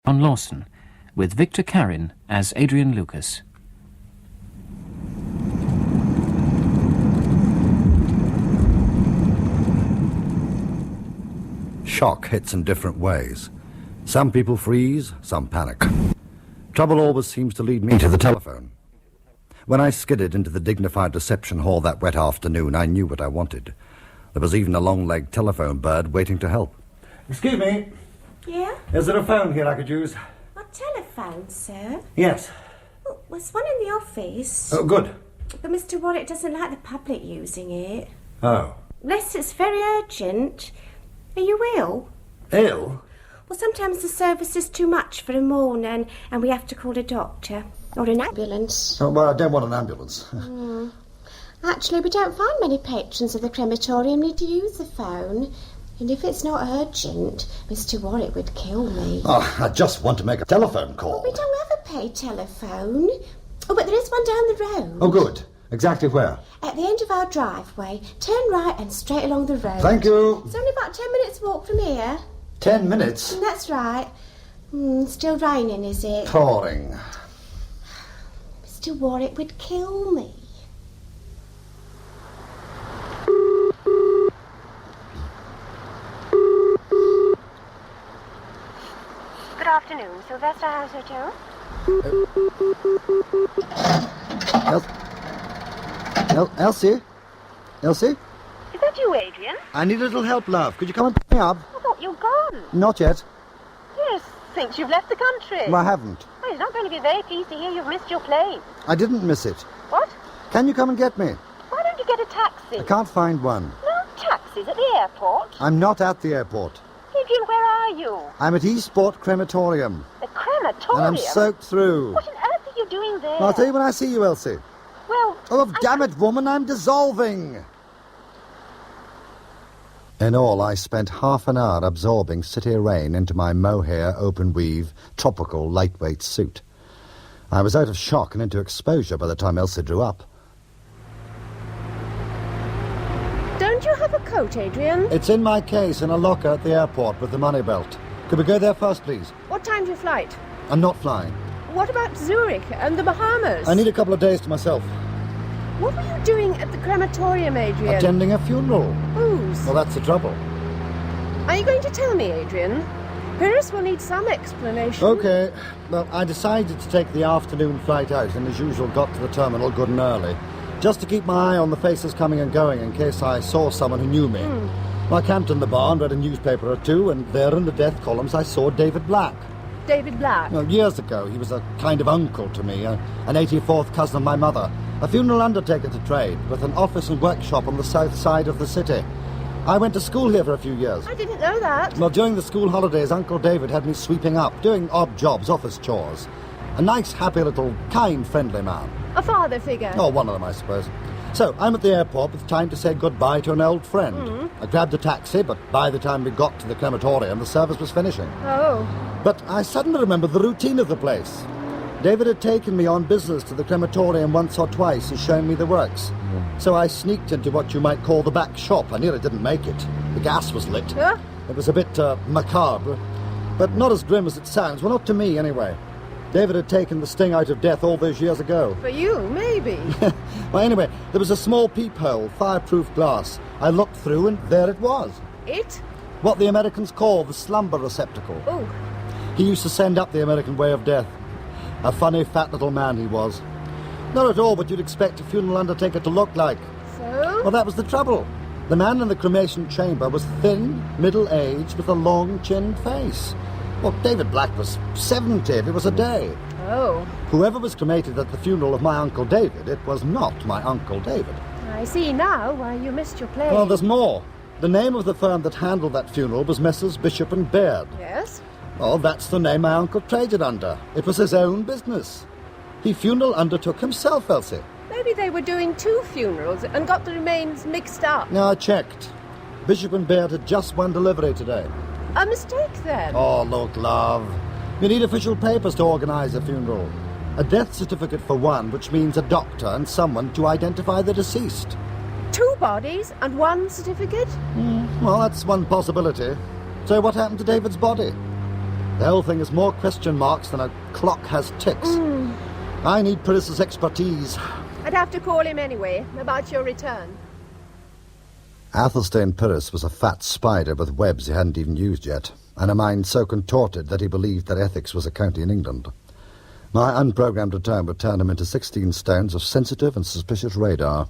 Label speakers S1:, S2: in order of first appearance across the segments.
S1: on Lawson, with Victor Carin as Adrian Lucas.
S2: Shock hits in different ways. Some people freeze, some panic. Trouble always seems to lead me to the telephone. When I skidded into the dignified reception hall that wet afternoon, I knew what I wanted. There was even a long-legged telephone bird waiting to help. Excuse me.
S3: Yeah?
S2: Is there a phone here I could use?
S3: A telephone, sir?
S2: Yes.
S3: Well, there's one in the office.
S2: Oh, good.
S3: But Mr. Warwick doesn't like the public using it.
S2: Oh.
S3: Unless it's very urgent. Are you ill?
S2: Ill?
S3: Well, sometimes the service is too much for a morning and we have to call a doctor. Or an ambulance.
S2: Oh, well, I don't want an ambulance.
S3: Actually, we don't find many patrons of the crematorium need to use the phone. And if it's not urgent, Mr. Warwick would kill me.
S2: Oh, I just want to make a telephone call.
S3: Well, we don't ever pay telephone. Oh, but there is one down the road.
S2: Oh, good. Exactly where?
S3: At the end of our driveway. Turn right and straight along the road.
S2: Thank you.
S3: It's only about 10 minutes walk from here.
S2: 10 minutes?
S3: That's right. Still raining, is it?
S2: Pouring.
S3: Mr. Warwick would kill me. Good afternoon, Sylvester House Hotel.
S4: Elsie? Elsie?
S5: Is that you, Adrian?
S4: I need a little help, love. Could you come and pick me up?
S5: I thought you'd gone.
S4: Not yet.
S5: Yes, since you've left the country.
S4: Well, I haven't.
S5: Well, he's not going to be very pleased to hear you've missed your plane.
S4: I didn't miss it.
S5: What?
S4: Can you come and get me?
S5: Why don't you get a taxi?
S4: I can't find one.
S5: No taxis at the airport.
S4: I'm not at the airport.
S5: Adrian, where are you?
S4: I'm at Eastport Crematorium.
S5: The crematorium?
S4: And I'm soaked through.
S5: What on earth are you doing there?
S4: I'll tell you when I see you, Elsie.
S5: Well...
S4: Oh, damn it, woman, I'm dissolving. In all, I spent half an hour absorbing city rain into my mohair, open-weave, tropical, lightweight suit. I was out of shock and into exposure by the time Elsie drew up.
S6: Don't you have a coat, Adrian?
S4: It's in my case in a locker at the airport with the money belt. Could we go there first, please?
S6: What time's your flight?
S4: I'm not flying.
S6: What about Zurich and the Bahamas?
S4: I need a couple of days to myself.
S6: What were you doing at the crematorium, Adrian?
S4: Attending a funeral.
S6: Whose?
S4: Well, that's the trouble.
S6: Are you going to tell me, Adrian? Pyrus will need some explanation.
S4: OK. Well, I decided to take the afternoon flight out and, as usual, got to the terminal good and early, just to keep my eye on the faces coming and going in case I saw someone who knew me. I camped in the bar and read a newspaper or two, and there in the death columns I saw David Black.
S6: David Black?
S4: Well, years ago, he was a kind of uncle to me, an 84th cousin of my mother, a funeral undertaker to trade, with an office and workshop on the south side of the city. I went to school here for a few years.
S6: I didn't know that.
S4: Well, during the school holidays, Uncle David had me sweeping up, doing odd jobs, office chores. A nice, happy little, kind, friendly man.
S6: A father figure?
S4: Oh, one of them, I suppose. So, I'm at the airport with time to say goodbye to an old friend. I grabbed a taxi, but by the time we got to the crematorium, the service was finishing.
S6: Oh.
S4: But I suddenly remembered the routine of the place. David had taken me on business to the crematorium once or twice and shown me the works. So I sneaked into what you might call the back shop. I nearly didn't make it. The gas was lit.
S6: Huh?
S4: It was a bit macabre, but not as grim as it sounds. Well, not to me, anyway. David had taken the sting out of death all those years ago.
S6: For you, maybe.
S4: Well, anyway, there was a small peephole, fireproof glass. I looked through, and there it was.
S6: It?
S4: What the Americans call the slumber receptacle.
S6: Oh.
S4: He used to send up the American way of death. A funny, fat little man he was. Not at all what you'd expect a funeral undertaker to look like.
S6: So?
S4: Well, that was the trouble. The man in the cremation chamber was thin, middle-aged, with a long-chinned face. Well, David Black was 70 if it was a day.
S6: Oh.
S4: Whoever was cremated at the funeral of my Uncle David, it was not my Uncle David.
S6: I see now why you missed your plane.
S4: Well, there's more. The name of the firm that handled that funeral was Messrs. Bishop and Baird.
S6: Yes?
S4: Oh, that's the name my uncle traded under. It was his own business. He funeral undertook himself, Elsie.
S6: Maybe they were doing 2 funerals and got the remains mixed up.
S4: No, I checked. Bishop and Baird had just one delivery today.
S6: A mistake, then?
S4: Oh, look, love. You need official papers to organise a funeral. A death certificate for one, which means a doctor and someone to identify the deceased.
S6: 2 bodies and 1 certificate?
S4: Well, that's one possibility. So what happened to David's body? The whole thing is more question marks than a clock has ticks. I need Pyrus's expertise.
S6: I'd have to call him anyway, about your return.
S4: Athelstane Pyrus was a fat spider with webs he hadn't even used yet, and a mind so contorted that he believed that ethics was a county in England. My unprogrammed return would turn him into 16 stones of sensitive and suspicious radar.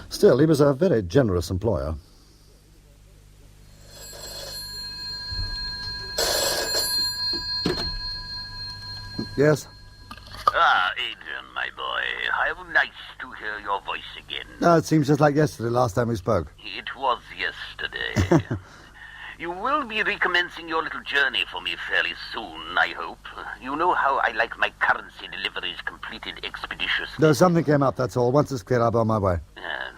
S4: Still, he was a very generous employer. Yes?
S7: Ah, Adrian, my boy. How nice to hear your voice again.
S4: It seems just like yesterday, last time we spoke.
S7: It was yesterday. You will be recommencing your little journey for me fairly soon, I hope. You know how I like my currency deliveries completed expeditiously.
S4: No, something came up, that's all. Once it's clear, I'll be on my way.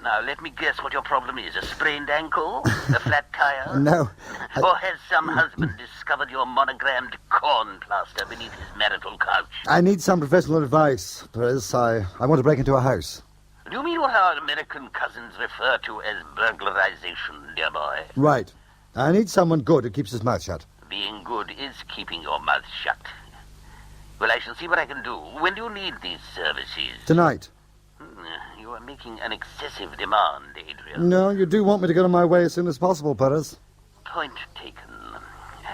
S7: Now, let me guess what your problem is. A sprained ankle? A flat tire?
S4: No.
S7: Or has some husband discovered your monogrammed corn plaster beneath his marital couch?
S4: I need some professional advice, Pyrus. I want to break into a house.
S7: Do you mean what our American cousins refer to as burglarization, dear boy?
S4: Right. I need someone good who keeps his mouth shut.
S7: Being good is keeping your mouth shut. Well, I shall see what I can do. When do you need these services?
S4: Tonight.
S7: You are making an excessive demand, Adrian.
S4: No, you do want me to get on my way as soon as possible, Pyrus.
S7: Point taken.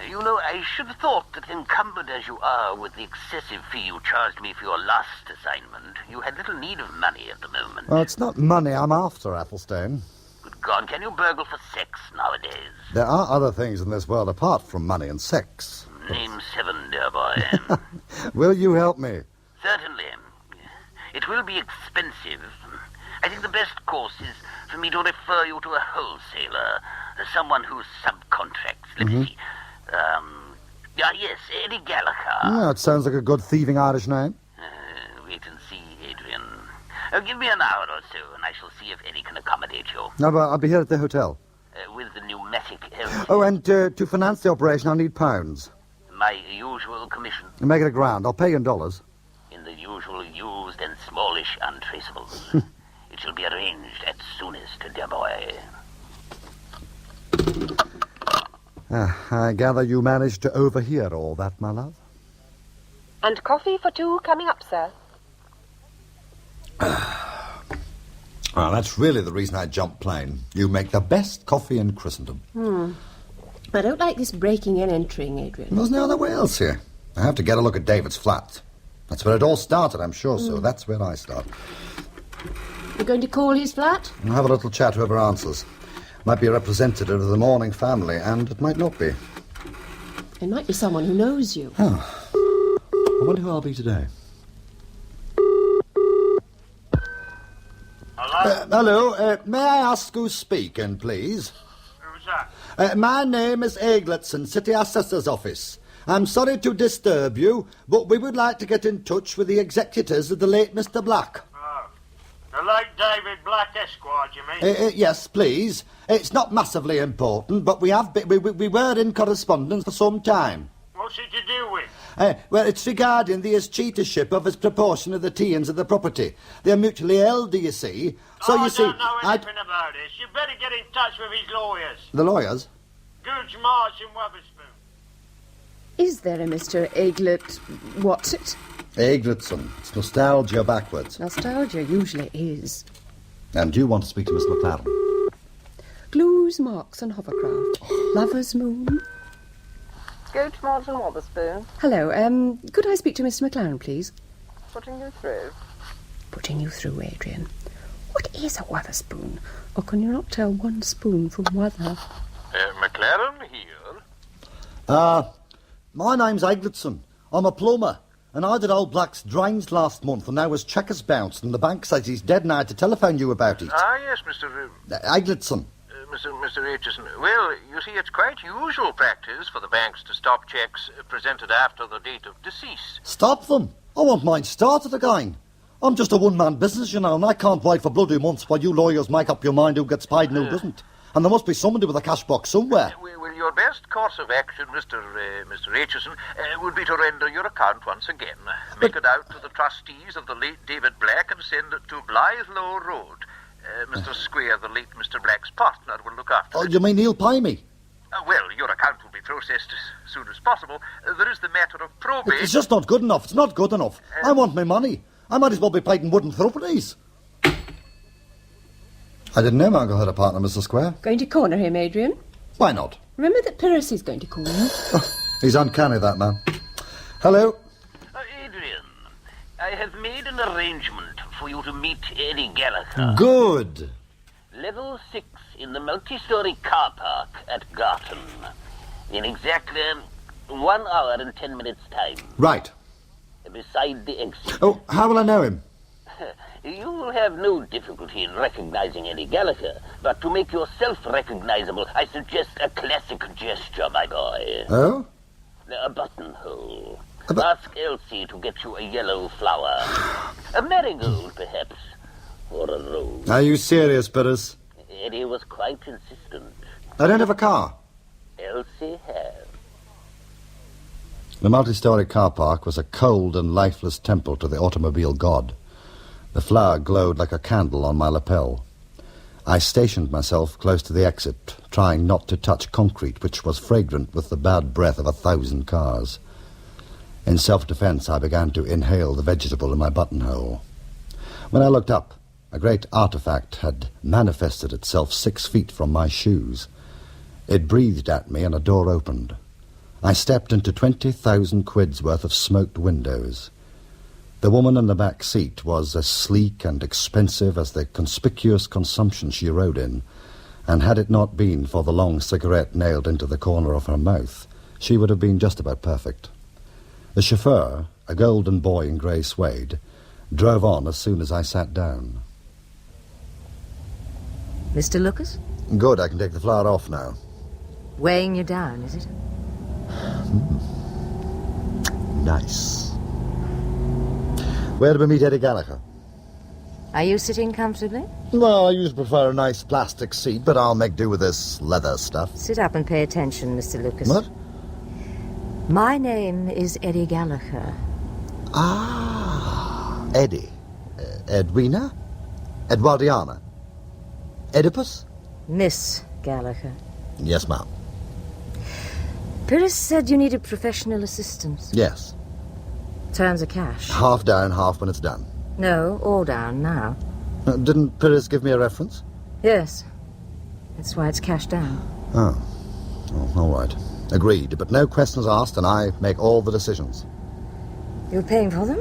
S7: You know, I should have thought that encumbered as you are with the excessive fee you charged me for your last assignment, you had little need of money at the moment.
S4: Well, it's not money I'm after, Athelstane.
S7: Good God, can you burgle for sex nowadays?
S4: There are other things in this world apart from money and sex.
S7: Name 7, dear boy.
S4: Will you help me?
S7: Certainly. It will be expensive. I think the best course is for me to refer you to a wholesaler, someone who subcontracts. Let me see. Yes, Edie Gallagher.
S4: It sounds like a good thieving Irish name.
S7: Wait and see, Adrian. Give me an hour or so, and I shall see if Edie can accommodate you.
S4: No, but I'll be here at the hotel.
S7: With the pneumatic Elsie.
S4: Oh, and to finance the operation, I'll need pounds.
S7: My usual commission.
S4: Make it $1,000. I'll pay you in dollars.
S7: In the usual used and smallish untraceables. It shall be arranged at soonest, dear boy.
S4: I gather you managed to overhear all that, my love.
S6: And coffee for 2 coming up, sir.
S4: Well, that's really the reason I jumped plane. You make the best coffee in Christendom.
S6: I don't like this breaking and entering, Adrian.
S4: There's no other way else here. I have to get a look at David's flat. That's where it all started, I'm sure, so that's where I start.
S6: You're going to call his flat?
S4: I'll have a little chat, whoever answers. Might be a representative of the Morning family, and it might not be.
S6: It might be someone who knows you.
S4: I wonder who I'll be today. Hello? May I ask who's speaking, please?
S8: Who's that?
S4: My name is Eglinton, City Assessor's Office. I'm sorry to disturb you, but we would like to get in touch with the executors of the late Mr. Black.
S8: Oh. The late David Black Esquire, do you mean?
S4: Yes, please. It's not massively important, but we were in correspondence for some time.
S8: What's it to do with?
S4: Well, it's regarding the escheatorship of his proportion of the Tians of the property. They're mutually held, do you see? So
S8: I
S4: you see,
S8: don't know anything about this. You better get in touch with his lawyers.
S4: The lawyers?
S8: Goods Marsh and Weatherspoon.
S6: Is there a Mr. Eglet... what's it?
S4: Eglinton. It's nostalgia backwards.
S6: Nostalgia usually is.
S4: And you want to speak to Miss McLaren?
S6: Glues, marks and hovercraft. Lover's moon.
S9: Goods Marsh and Weatherspoon.
S6: Hello, could I speak to Mr. McLaren, please?
S9: Putting you through.
S6: Putting you through, Adrian. What is a Weatherspoon? Or can you not tell one spoon from Weather?
S8: McLaren here.
S4: My name's Eglinton. I'm a plumber. And I did old Black's drains last month, and now his cheque has bounced, and the bank says he's dead, and I had to telephone you about it.
S8: Ah, yes, Mr.
S4: Eglinton.
S8: Mr. Aitchison. Well, you see, it's quite usual practice for the banks to stop cheques presented after the date of decease.
S4: Stop them? I want mine started again. I'm just a one-man business, you know, and I can't wait for bloody months while you lawyers make up your mind who gets paid and who doesn't. And there must be somebody with a cash box somewhere.
S8: Well, your best course of action, Mr. Aitchison, would be to render your account once again. Make it out to the trustees of the late David Black and send it to Blythelow Road. Mr. Squair, the late Mr. Black's partner, will look after it.
S4: You mean he'll pay me?
S8: Well, your account will be processed as soon as possible. There is the matter of probate.
S4: It's just not good enough. It's not good enough. I want my money. I might as well be plating wooden threepennies. I didn't know my uncle had a partner, Mr. Square.
S6: Going to corner him, Adrian?
S4: Why not?
S6: Remember that Pyrus is going to call you.
S4: He's uncanny, that man. Hello?
S7: Adrian, I have made an arrangement for you to meet Eddie Gallagher.
S4: Good.
S7: Level 6 in the multi-story car park at Garton. In exactly 1 hour and 10 minutes' time.
S4: Right.
S7: Beside the exit.
S4: Oh, how will I know him?
S7: You will have no difficulty in recognizing Eddie Gallagher, but to make yourself recognizable, I suggest a classic gesture, my boy.
S4: Oh?
S7: A buttonhole. Ask Elsie to get you a yellow flower. A marigold, perhaps. Or a rose.
S4: Are you serious, Pyrus?
S7: Eddie was quite insistent.
S4: I don't have a car.
S7: Elsie has.
S2: The multi-story car park was a cold and lifeless temple to the automobile god. The flower glowed like a candle on my lapel. I stationed myself close to the exit, trying not to touch concrete which was fragrant with the bad breath of 1,000 cars. In self-defense, I began to inhale the vegetable in my buttonhole. When I looked up, a great artifact had manifested itself 6 feet from my shoes. It breathed at me and a door opened. I stepped into 20,000 quid's worth of smoked windows. The woman in the back seat was as sleek and expensive as the conspicuous consumption she rode in, and had it not been for the long cigarette nailed into the corner of her mouth, she would have been just about perfect. The chauffeur, a golden boy in grey suede, drove on as soon as I sat down.
S10: Mr. Lucas?
S2: Good, I can take the flower off now.
S10: Weighing you down, is it?
S2: Nice. Where do we meet Eddie Gallagher?
S10: Are you sitting comfortably?
S2: Well, I usually prefer a nice plastic seat, but I'll make do with this leather stuff.
S10: Sit up and pay attention, Mr. Lucas.
S2: What?
S10: My name is Eddie Gallagher.
S2: Ah, Eddie. Edwina? Edwardiana? Oedipus?
S10: Miss Gallagher.
S2: Yes, ma'am.
S10: Pyrus said you needed professional assistance.
S2: Yes.
S10: Terms are cash.
S2: Half down, half when it's done.
S10: No, all down now.
S2: Didn't Pyrus give me a reference?
S10: Yes. That's why it's cash down.
S2: Oh, all right. Agreed, but no questions asked, and I make all the decisions.
S10: You're paying for them?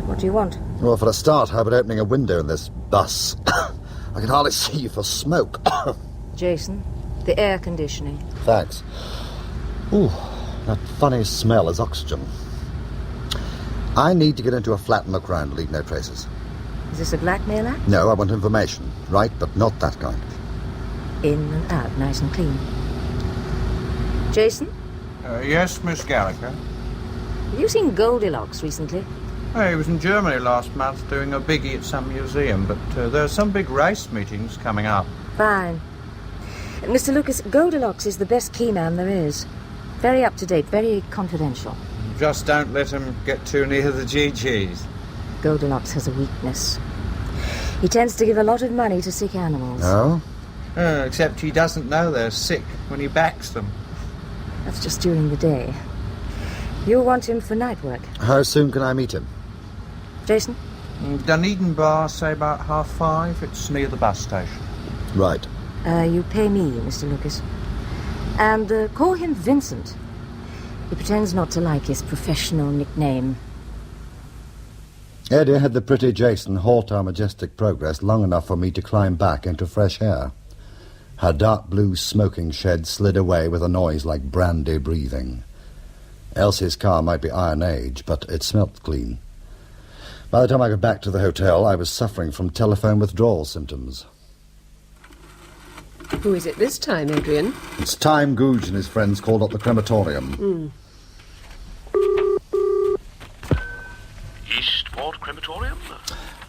S10: What do you want?
S2: Well, for a start, how about opening a window in this bus? I can hardly see you for smoke.
S10: Jason, the air conditioning.
S2: Thanks. Ooh, that funny smell is oxygen. I need to get into a flat and look round, leave no traces.
S10: Is this a blackmail act?
S2: No, I want information. Right, but not that kind.
S10: In and out, nice and clean. Jason?
S11: Yes, Miss Gallagher.
S10: Have you seen Goldilocks recently?
S11: He was in Germany last month doing a biggie at some museum, but there are some big race meetings coming up.
S10: Fine. Mr. Lucas, Goldilocks is the best key man there is. Very up-to-date, very confidential.
S11: Just don't let him get too near the GGs.
S10: Goldilocks has a weakness. He tends to give a lot of money to sick animals.
S2: Oh?
S11: Except he doesn't know they're sick when he backs them.
S10: That's just during the day. You'll want him for night work.
S2: How soon can I meet him?
S10: Jason?
S11: Dunedin Bar, say about 5:30. It's near the bus station.
S2: Right.
S10: You pay me, Mr. Lucas. And call him Vincent. He pretends not to like his professional nickname.
S2: Eddie had the pretty Jason halt our majestic progress long enough for me to climb back into fresh air. Her dark blue smoking shed slid away with a noise like brandy breathing. Elsie's car might be Iron Age, but it smelt clean. By the time I got back to the hotel, I was suffering from telephone withdrawal symptoms.
S6: Who is it this time, Adrian?
S2: It's time Googe and his friends called up the crematorium.
S12: Eastport Crematorium?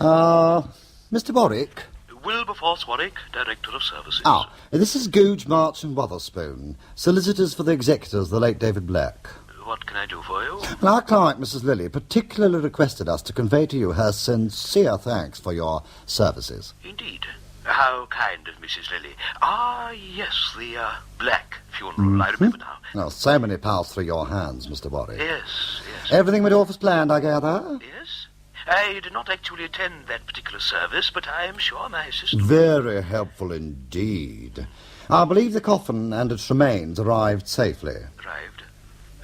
S2: Mr. Warwick?
S12: Wilberforce Warwick, Director of Services.
S2: This is Googe, March and Wotherspoon, solicitors for the executors of the late David Black.
S12: What can I do for you?
S2: Well, our client, Mrs. Lilly, particularly requested us to convey to you her sincere thanks for your services.
S12: Indeed. How kind of Mrs. Lilly. Ah, yes, the Black funeral. I remember now.
S4: Oh, so many passed through your hands, Mr. Warwick.
S12: Yes.
S4: Everything went off as planned, I gather?
S12: Yes. I did not actually attend that particular service, but I am sure my assistant...
S4: Very helpful indeed. I believe the coffin and its remains arrived safely.
S12: Arrived?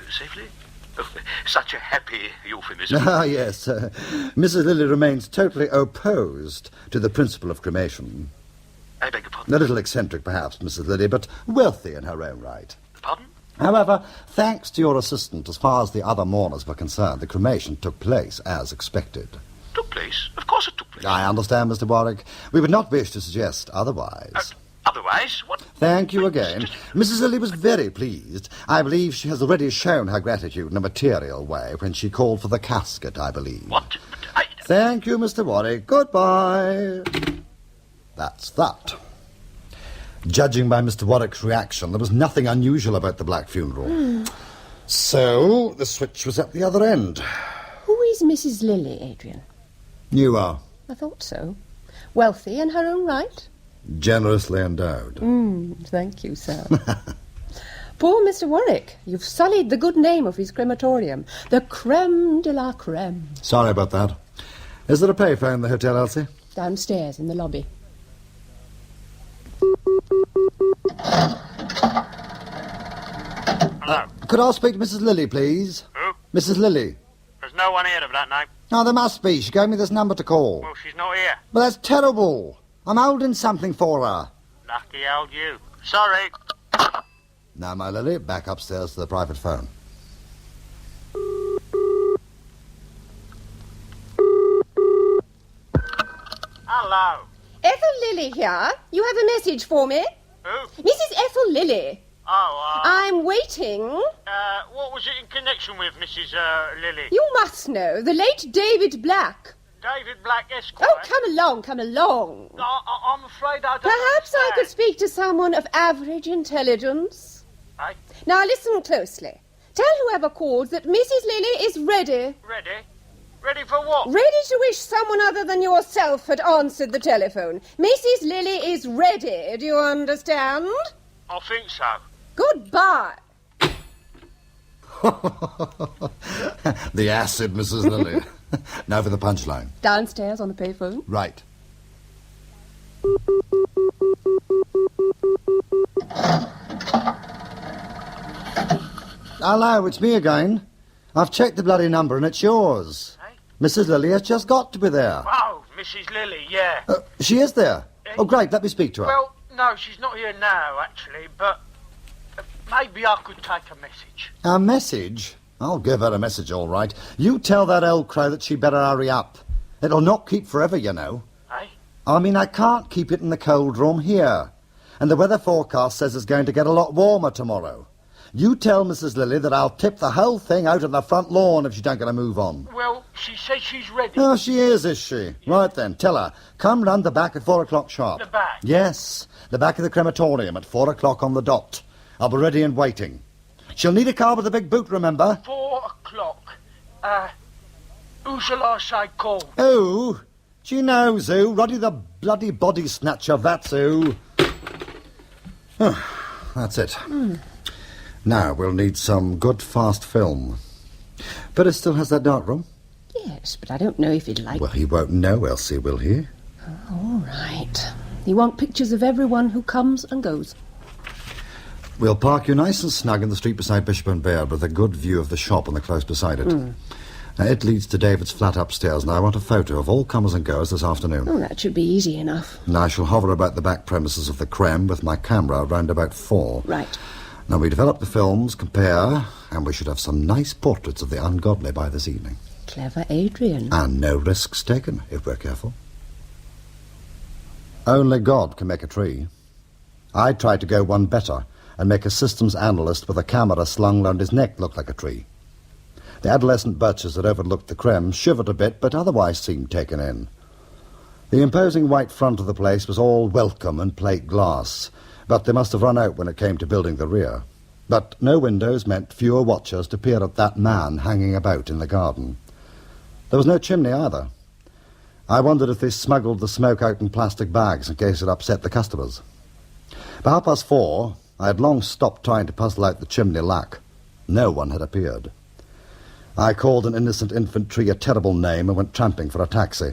S12: Safely? Oh, such a happy euphemism.
S4: Ah, yes. Mrs. Lilly remains totally opposed to the principle of cremation.
S12: I beg your pardon?
S4: A little eccentric, perhaps, Mrs. Lilly, but wealthy in her own right.
S12: Pardon?
S4: However, thanks to your assistant, as far as the other mourners were concerned, the cremation took place as expected.
S12: Took place? Of course it took place.
S4: I understand, Mr. Warwick. We would not wish to suggest otherwise.
S12: Otherwise, what?
S4: Thank you again. Mrs. Lilly was very pleased. I believe she has already shown her gratitude in a material way when she called for the casket, I believe.
S12: What?
S4: Thank you, Mr. Warwick. Goodbye. That's that. Judging by Mr. Warwick's reaction, there was nothing unusual about the Black funeral. So, the switch was at the other end.
S6: Who is Mrs. Lilly, Adrian?
S4: You are.
S6: I thought so. Wealthy in her own right?
S4: Generously endowed.
S6: Thank you, sir. Poor Mr. Warwick. You've sullied the good name of his crematorium. The creme de la creme.
S4: Sorry about that. Is there a payphone in the hotel, Elsie?
S6: Downstairs in the lobby.
S13: Hello.
S4: Could I speak to Mrs. Lilly, please?
S13: Who?
S4: Mrs. Lilly.
S13: There's no one here of that name.
S4: Oh, there must be. She gave me this number to call.
S13: Well, she's not here.
S4: But that's terrible. I'm holding something for her.
S13: Lucky old you. Sorry.
S4: Now, my Lily, back upstairs to the private phone.
S13: Hello.
S3: Ethel Lilly here. You have a message for me?
S13: Who?
S3: Mrs. Ethel Lilly.
S13: Oh,
S3: I'm waiting.
S13: What was it in connection with, Mrs. Lilly?
S3: You must know, the late David Black.
S13: David Black, Esquire?
S3: Oh, come along, come along.
S13: I'm afraid I don't
S3: Perhaps I
S13: understand.
S3: could speak to someone of average intelligence.
S13: Aye?
S3: Now listen closely. Tell whoever calls that Mrs. Lilly is ready.
S13: Ready? Ready for what?
S3: Ready to wish someone other than yourself had answered the telephone. Mrs. Lilly is ready, do you understand?
S13: I think so.
S3: Goodbye.
S4: The acid, Mrs. Lilly. Now for the punchline.
S6: Downstairs on the payphone.
S4: Right. Hello, it's me again. I've checked the bloody number and it's yours.
S13: Hey?
S4: Mrs. Lilly has just got to be there.
S13: Oh, Mrs. Lilly, yeah.
S4: She is there. Oh, great, let me speak to her.
S13: Well, no, she's not here now, actually, but maybe I could take a message.
S4: A message? I'll give her a message, all right. You tell that old crow that she better hurry up. It'll not keep forever, you know.
S13: Eh?
S4: I mean, I can't keep it in the cold room here. And the weather forecast says it's going to get a lot warmer tomorrow. You tell Mrs. Lilly that I'll tip the whole thing out on the front lawn if she don't get a move on.
S13: Well, she says she's ready.
S4: Oh, she is she? Right then, tell her. Come round the back at 4 o'clock sharp.
S13: The back?
S4: Yes, the back of the crematorium at 4 o'clock on the dot. I'll be ready and waiting. She'll need a car with a big boot, remember?
S13: 4 o'clock. Who shall I say called?
S4: Who? She knows who. Roddy the bloody body snatcher, that's who. That's it. Now we'll need some good fast film. But it still has that dark room?
S6: Yes, but I don't know if he'd like...
S4: Well, he won't know, Elsie, will he?
S6: All right. You want pictures of everyone who comes and goes.
S4: We'll park you nice and snug in the street beside Bishop and Baird with a good view of the shop and the close beside it. Now, it leads to David's flat upstairs, and I want a photo of all comers and goers this afternoon.
S6: Oh, that should be easy enough.
S4: And I shall hover about the back premises of the Creme with my camera round about 4.
S6: Right.
S4: Now, we develop the films, compare, and we should have some nice portraits of the ungodly by this evening.
S6: Clever Adrian.
S4: And no risks taken, if we're careful. Only God can make a tree. I tried to go one better and make a systems analyst with a camera slung round his neck look like a tree. The adolescent birches that overlooked the Creme shivered a bit, but otherwise seemed taken in. The imposing white front of the place was all welcome and plate glass, but they must have run out when it came to building the rear. But no windows meant fewer watchers to peer at that man hanging about in the garden. There was no chimney either. I wondered if they smuggled the smoke out in plastic bags in case it upset the customers. By 4:30, I had long stopped trying to puzzle out the chimney lack. No one had appeared. I called an innocent infantry a terrible name and went tramping for a taxi.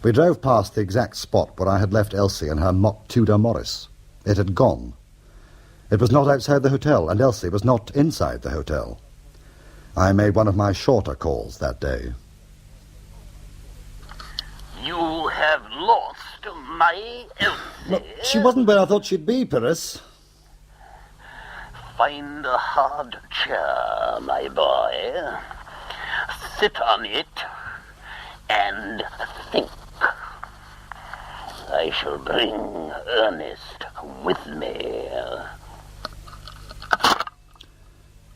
S4: We drove past the exact spot where I had left Elsie and her mock Tudor Morris. It had gone. It was not outside the hotel, and Elsie was not inside the hotel. I made one of my shorter calls that day.
S7: You have lost my Elsie.
S4: Look, she wasn't where I thought she'd be, Pyrus.
S7: Find a hard chair, my boy. Sit on it and think. I shall bring Ernest with me.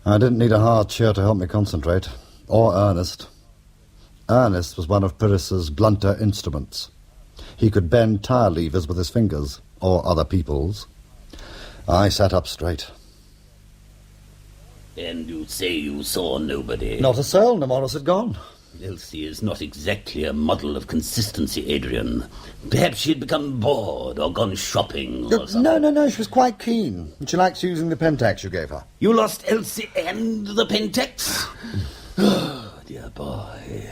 S4: I didn't need a hard chair to help me concentrate. Or Ernest. Ernest was one of Pyrrhus's blunter instruments. He could bend tire levers with his fingers, or other people's. I sat up straight.
S14: And you say you saw nobody?
S4: Not a soul. The Morris had gone.
S14: Elsie is not exactly a model of consistency, Adrian. Perhaps she had become bored or gone shopping or something.
S4: No, she was quite keen. She likes using the Pentax you gave her.
S14: You lost Elsie and the Pentax? Oh, dear boy.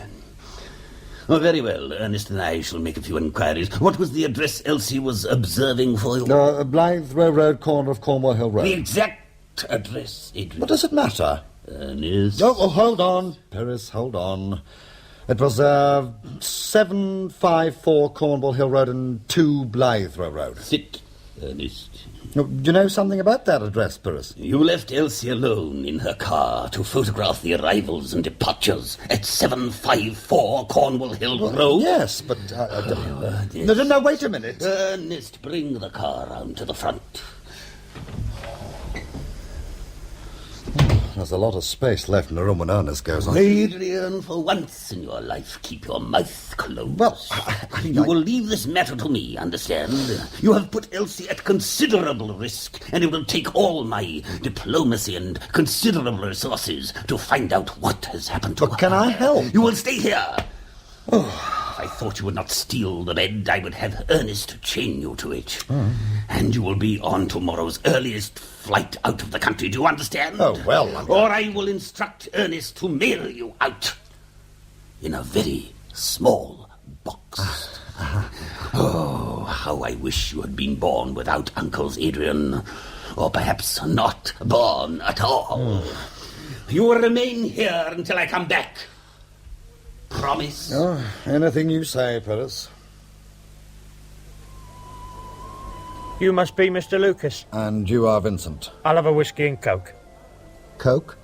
S14: Oh, very well. Ernest and I shall make a few inquiries. What was the address Elsie was observing for you?
S4: Blythe Road, corner of Cornwall Hill Road.
S14: The exact address, Adrian.
S4: What does it matter?
S14: Ernest.
S4: Oh, hold on, Pyrrhus, hold on. It was 754 Cornwall Hill Road and 2 Blythrow Road.
S14: Sit, Ernest.
S4: Do you know something about that address, Pyrrhus?
S14: You left Elsie alone in her car to photograph the arrivals and departures at 754 Cornwall Hill Road?
S4: Yes, but... No, wait a minute.
S14: Ernest, bring the car round to the front.
S4: There's a lot of space left in the room when Ernest goes on.
S14: Adrian, for once in your life, keep your mouth closed.
S4: Well,
S14: you will leave this matter to me, understand? You have put Elsie at considerable risk, and it will take all my diplomacy and considerable resources to find out what has happened to her.
S4: But can I help?
S14: You will stay here. If I thought you would not steal the bed, I would have Ernest chain you to it. And you will be on tomorrow's earliest flight out of the country, do you understand?
S4: Oh, well...
S14: Or I will instruct Ernest to mail you out in a very small box. Oh, how I wish you had been born without uncles, Adrian. Or perhaps not born at all. You will remain here until I come back. Promise?
S4: Oh, anything you say, Pyrrhus.
S13: You must be Mr. Lucas.
S4: And you are Vincent.
S13: I'll have a whiskey and coke.
S4: Coke?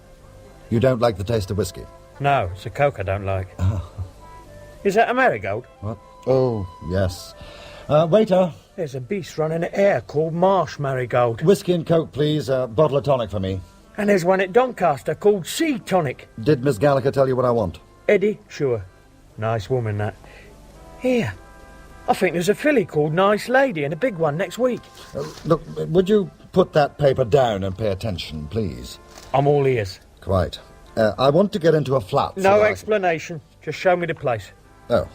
S4: You don't like the taste of whiskey?
S13: No, it's a coke I don't like. Is that a marigold?
S4: What? Oh, yes. Waiter.
S13: There's a beast running at air called Marsh Marigold.
S4: Whiskey and coke, please. A bottle of tonic for me.
S13: And there's one at Doncaster called Sea Tonic.
S4: Did Miss Gallagher tell you what I want?
S13: Edie? Sure. Nice woman, that. Here. I think there's a filly called Nice Lady and a big one next week.
S4: Look, would you put that paper down and pay attention, please?
S13: I'm all ears.
S4: Quite. I want to get into a flat.
S13: No explanation. Just show me the place.
S4: Oh.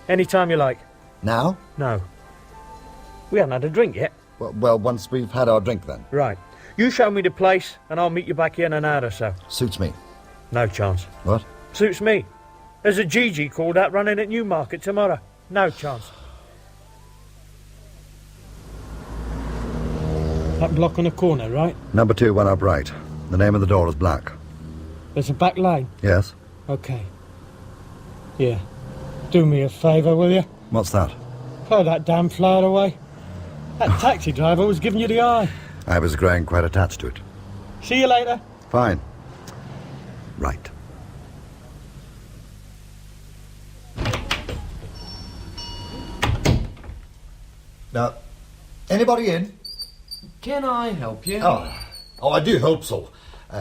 S13: Any time you like.
S4: Now?
S13: No. We haven't had a drink yet.
S4: Well, once we've had our drink, then.
S13: Right. You show me the place, and I'll meet you back here in an hour or so.
S4: Suits me.
S13: No chance.
S4: What?
S13: Suits me. There's a Gigi called out running at Newmarket tomorrow. No chance. That block on the corner, right?
S4: Number 2, one up right. The name of the door is Black.
S13: There's a back lane?
S4: Yes.
S13: OK. Yeah. Do me a favour, will you?
S4: What's that?
S13: Throw that damn flower away. That taxi driver was giving you the eye.
S4: I was growing quite attached to it.
S13: See you later.
S4: Fine. Right. Now, anybody in?
S1: Can I help you?
S4: Oh, I do hope so.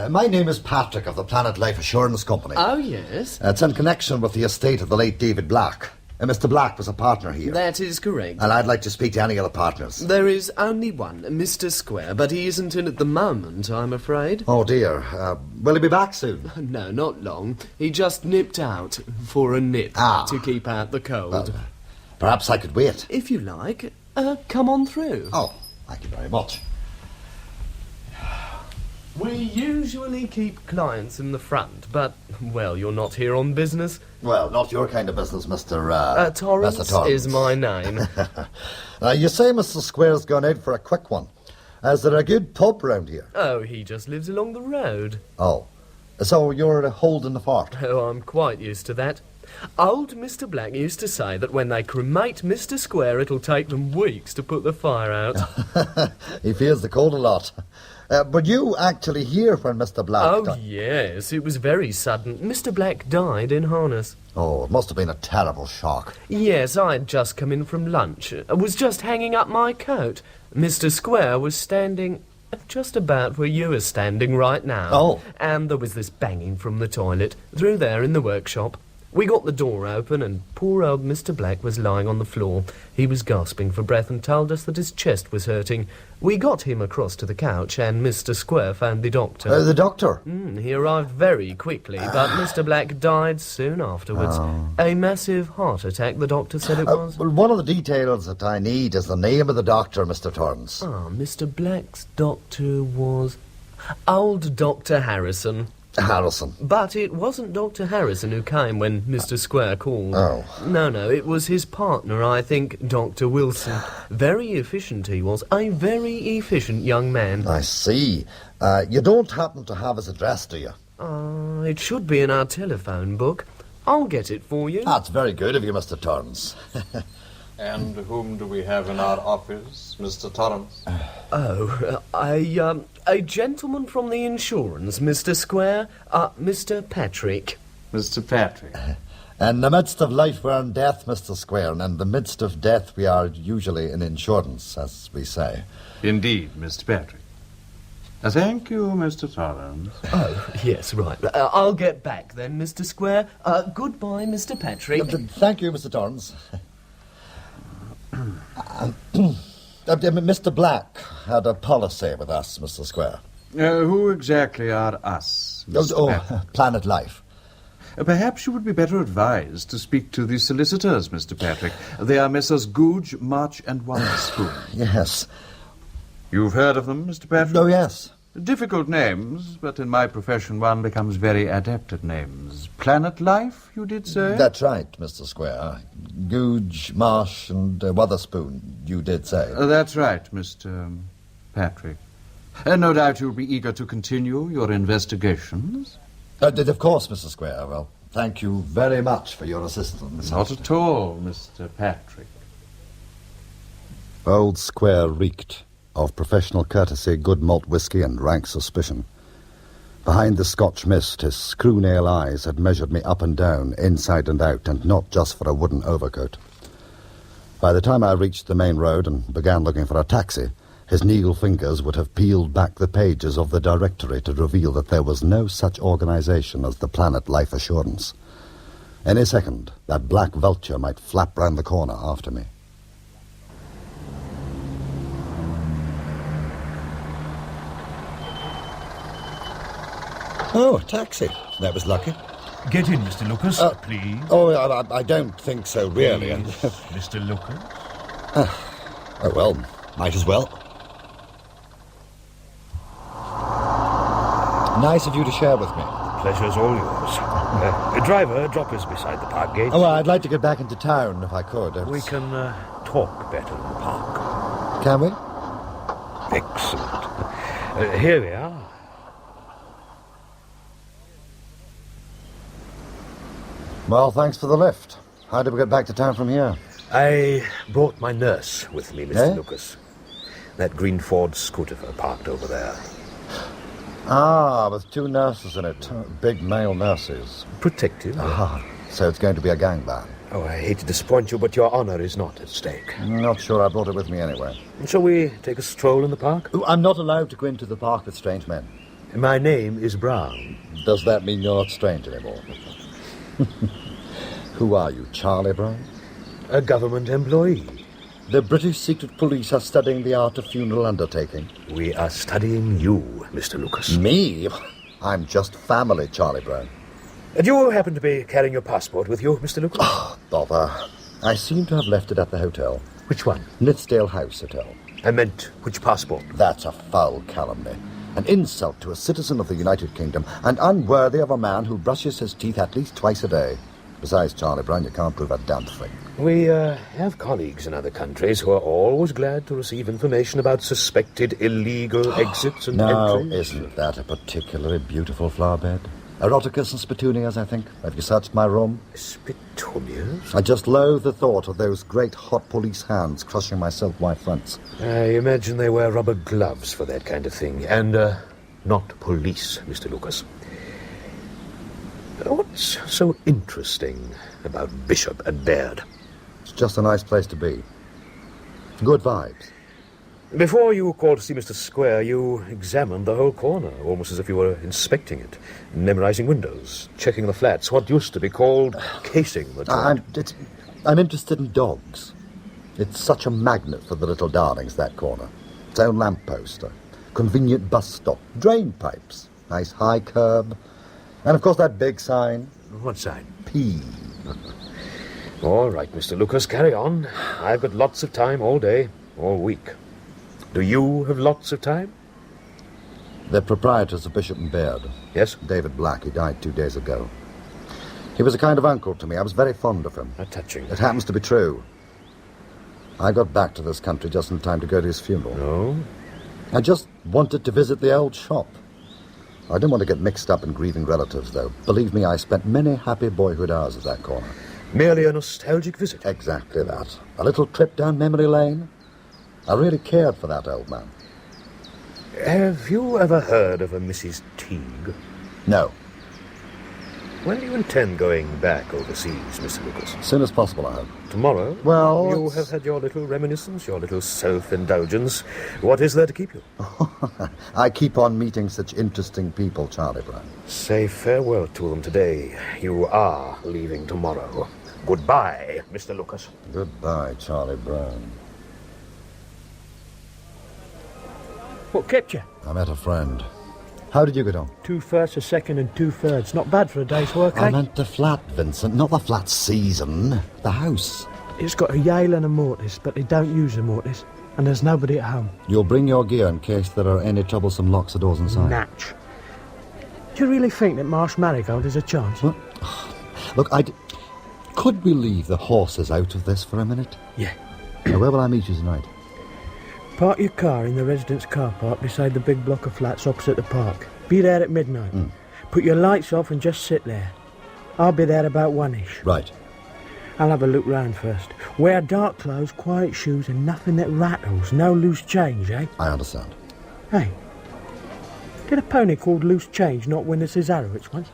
S4: My name is Patrick of the Planet Life Assurance Company.
S1: Oh, yes?
S4: It's in connection with the estate of the late David Black.
S2: Mr. Black was a partner here.
S15: That is correct.
S2: And I'd like to speak to any of the partners.
S15: There is only one, Mr. Squair, but he isn't in at the moment, I'm afraid.
S2: Oh, dear. Will he be back soon?
S15: No, not long. He just nipped out for a nip to keep out the cold.
S2: Perhaps I could wait.
S15: If you like, come on through.
S2: Oh, thank you very much.
S15: We usually keep clients in the front, but, well, you're not here on business.
S2: Well, not your kind of business, Mr.
S15: Torrance
S2: Mr. Torrance
S15: is my name.
S2: You say Mr. Square's gone out for a quick one. Is there a good pub round here?
S15: Oh, he just lives along the road.
S2: Oh, so you're holding the fort?
S15: Oh, I'm quite used to that. Old Mr. Black used to say that when they cremate Mr. Square, it'll take them weeks to put the fire out.
S2: He feels the cold a lot. But you actually hear when Mr. Black died?
S15: Yes, it was very sudden. Mr. Black died in harness.
S2: Oh, it must have been a terrible shock.
S15: Yes, I'd just come in from lunch. I was just hanging up my coat. Mr. Square was standing just about where you are standing right now.
S2: Oh.
S15: And there was this banging from the toilet, through there in the workshop. We got the door open, and poor old Mr. Black was lying on the floor. He was gasping for breath and told us that his chest was hurting. We got him across to the couch, and Mr. Square found the doctor.
S2: The doctor?
S15: He arrived very quickly, but Mr. Black died soon afterwards. A massive heart attack, the doctor said it was.
S2: Well, one of the details that I need is the name of the doctor, Mr. Torrance.
S15: Mr. Black's doctor was old Dr. Harrison.
S2: Harrison.
S15: But it wasn't Dr. Harrison who came when Mr. Square called.
S2: Oh.
S15: No, it was his partner, I think, Dr. Wilson. Very efficient he was. A very efficient young man.
S2: I see. You don't happen to have his address, do you?
S15: It should be in our telephone book. I'll get it for you.
S2: That's very good of you, Mr. Torrance.
S11: And whom do we have in our office, Mr. Torrance?
S15: A gentleman from the insurance, Mr. Square, Mr. Patrick.
S11: Mr. Patrick.
S2: In the midst of life we're in death, Mr. Square, and in the midst of death we are usually in insurance, as we say.
S11: Indeed, Mr. Patrick. Thank you, Mr. Torrance.
S15: Oh, yes, right. I'll get back then, Mr. Square. Goodbye, Mr. Patrick.
S2: Thank you, Mr. Torrance. Mr. Black had a policy with us, Mr. Square.
S11: Who exactly are us, Mr. Patrick?
S2: Planet Life.
S11: Perhaps you would be better advised to speak to the solicitors, Mr. Patrick. They are Messrs. Googe, March and Witherspoon.
S2: Yes.
S11: You've heard of them, Mr. Patrick?
S2: Oh, yes.
S11: Difficult names, but in my profession one becomes very adept at names. Planet Life, you did say?
S2: That's right, Mr. Square. Googe, Marsh and Witherspoon, you did say.
S11: That's right, Mr. Patrick. No doubt you'll be eager to continue your investigations.
S2: Of course, Mr. Square. Well, thank you very much for your assistance.
S11: Not at all, Mr. Patrick.
S2: Old Square reeked of professional courtesy, good malt whisky, and rank suspicion. Behind the Scotch mist, his screw-nail eyes had measured me up and down, inside and out, and not just for a wooden overcoat. By the time I reached the main road and began looking for a taxi, his needle fingers would have peeled back the pages of the directory to reveal that there was no such organisation as the Planet Life Assurance. Any second, that black vulture might flap round the corner after me. Oh, taxi. That was lucky.
S16: Get in, Mr. Lucas, please.
S2: Oh, I don't think so, really.
S16: Please, Mr. Lucas.
S2: Oh, well, might as well. Nice of you to share with me.
S16: The pleasure's all yours. Driver, drop us beside the park gate.
S2: Oh, well, I'd like to get back into town, if I could.
S16: We can talk better in the park.
S2: Can we?
S16: Excellent. Here we are.
S2: Well, thanks for the lift. How did we get back to town from here?
S16: I brought my nurse with me, Mr.
S2: Eh?
S16: Lucas. That green Ford scooter parked over there.
S2: Ah, with two nurses in it. Big male nurses.
S16: Protective.
S2: Ah, so it's going to be a gangbang.
S16: Oh, I hate to disappoint you, but your honour is not at stake.
S2: Not sure I brought it with me anyway.
S16: Shall we take a stroll in the park?
S2: Oh, I'm not allowed to go into the park with strange men.
S16: My name is Brown.
S2: Does that mean you're not strange anymore? Who are you, Charlie Brown?
S16: a government employee.
S4: The British Secret Police are studying the art of funeral undertaking.
S16: We are studying you, Mr. Lucas.
S4: Me? I'm just family, Charlie Brown.
S16: Do you happen to be carrying your passport with you, Mr. Lucas?
S4: Oh, bother. I seem to have left it at the hotel.
S16: Which one?
S4: Nithsdale House Hotel.
S16: I meant, which passport?
S4: That's a foul calumny. An insult to a citizen of the United Kingdom, and unworthy of a man who brushes his teeth at least twice a day. Besides, Charlie Brown, you can't prove a damn thing.
S16: We have colleagues in other countries who are always glad to receive information about suspected illegal exits and
S4: Now,
S16: entries.
S4: isn't that a particularly beautiful flower bed? Eroticus and Spitunias, I think. Have you searched my room?
S16: Spitunias?
S4: I just loathe the thought of those great hot police hands crushing my silk white fronts.
S16: I imagine they wear rubber gloves for that kind of thing. And, not police, Mr. Lucas. What's so interesting about Bishop and Baird?
S4: It's just a nice place to be. Good vibes.
S16: Before you called to see Mr. Squair, you examined the whole corner, almost as if you were inspecting it, memorizing windows, checking the flats, what used to be called casing the joint.
S4: I'm interested in dogs. It's such a magnet for the little darlings, that corner. Its own lamppost, a convenient bus stop, drain pipes, nice high curb, and of course that big sign.
S16: What sign?
S4: P.
S16: All right, Mr. Lucas, carry on. I've got lots of time all day, all week. Do you have lots of time?
S4: The proprietors of Bishop and Baird.
S16: Yes?
S4: David Black. He died 2 days ago. He was a kind of uncle to me. I was very fond of him.
S16: How touching.
S4: It happens to be true. I got back to this country just in time to go to his funeral.
S16: No?
S4: I just wanted to visit the old shop. I didn't want to get mixed up in grieving relatives, though. Believe me, I spent many happy boyhood hours at that corner.
S16: Merely a nostalgic visit?
S4: Exactly that. A little trip down memory lane. I really cared for that old man.
S16: Have you ever heard of a Mrs. Teague?
S4: No.
S16: When do you intend going back overseas, Mr. Lucas?
S4: As soon as possible, I hope.
S16: Tomorrow?
S4: Well,
S16: you have had your little reminiscence, your little self-indulgence. What is there to keep you?
S4: I keep on meeting such interesting people, Charlie Brown.
S16: Say farewell to them today. You are leaving tomorrow. Goodbye, Mr. Lucas.
S4: Goodbye, Charlie Brown.
S13: What kept you?
S4: I met a friend. How did you get on?
S13: 2 firsts, a second, and 2 thirds. Not bad for a day's work, eh?
S4: I meant the flat, Vincent, not the flat season. The house.
S13: It's got a Yale and a mortise, but they don't use the mortise, and there's nobody at home.
S4: You'll bring your gear in case there are any troublesome locks or doors inside.
S13: Natch. Do you really think that Marsh Marigold has a chance?
S4: What? Look, could we leave the horses out of this for a minute?
S13: Yeah.
S4: Now, where will I meet you tonight?
S13: Park your car in the residence car park beside the big block of flats opposite the park. Be there at midnight. Put your lights off and just sit there. I'll be there about 1-ish.
S4: Right.
S13: I'll have a look round first. Wear dark clothes, quiet shoes, and nothing that rattles. No loose change, eh?
S4: I understand.
S13: Hey, did a pony called Loose Change not win the Cesarewitz once?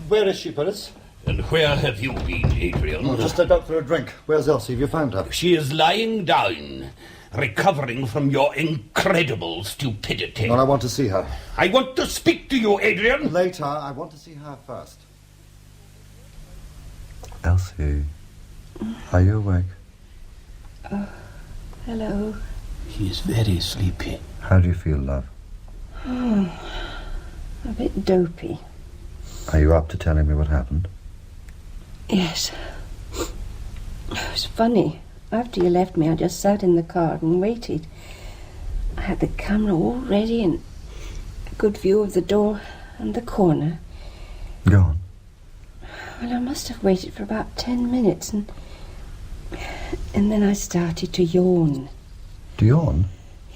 S4: Where is she, Pyrus?
S14: And where have you been, Adrian?
S4: Just stepped out for a drink. Where's Elsie? Have you found her?
S14: She is lying down, recovering from your incredible stupidity.
S4: Well, I want to see her.
S14: I want to speak to you, Adrian.
S4: Later. I want to see her first.
S17: Elsie, are you awake?
S6: Oh, hello.
S14: He is very sleepy.
S17: How do you feel, love?
S6: Oh, a bit dopey.
S17: Are you up to telling me what happened?
S6: Yes. It was funny. After you left me, I just sat in the car and waited. I had the camera all ready and a good view of the door and the corner.
S17: Go on.
S6: Well, I must have waited for about 10 minutes and then I started to yawn.
S17: To yawn?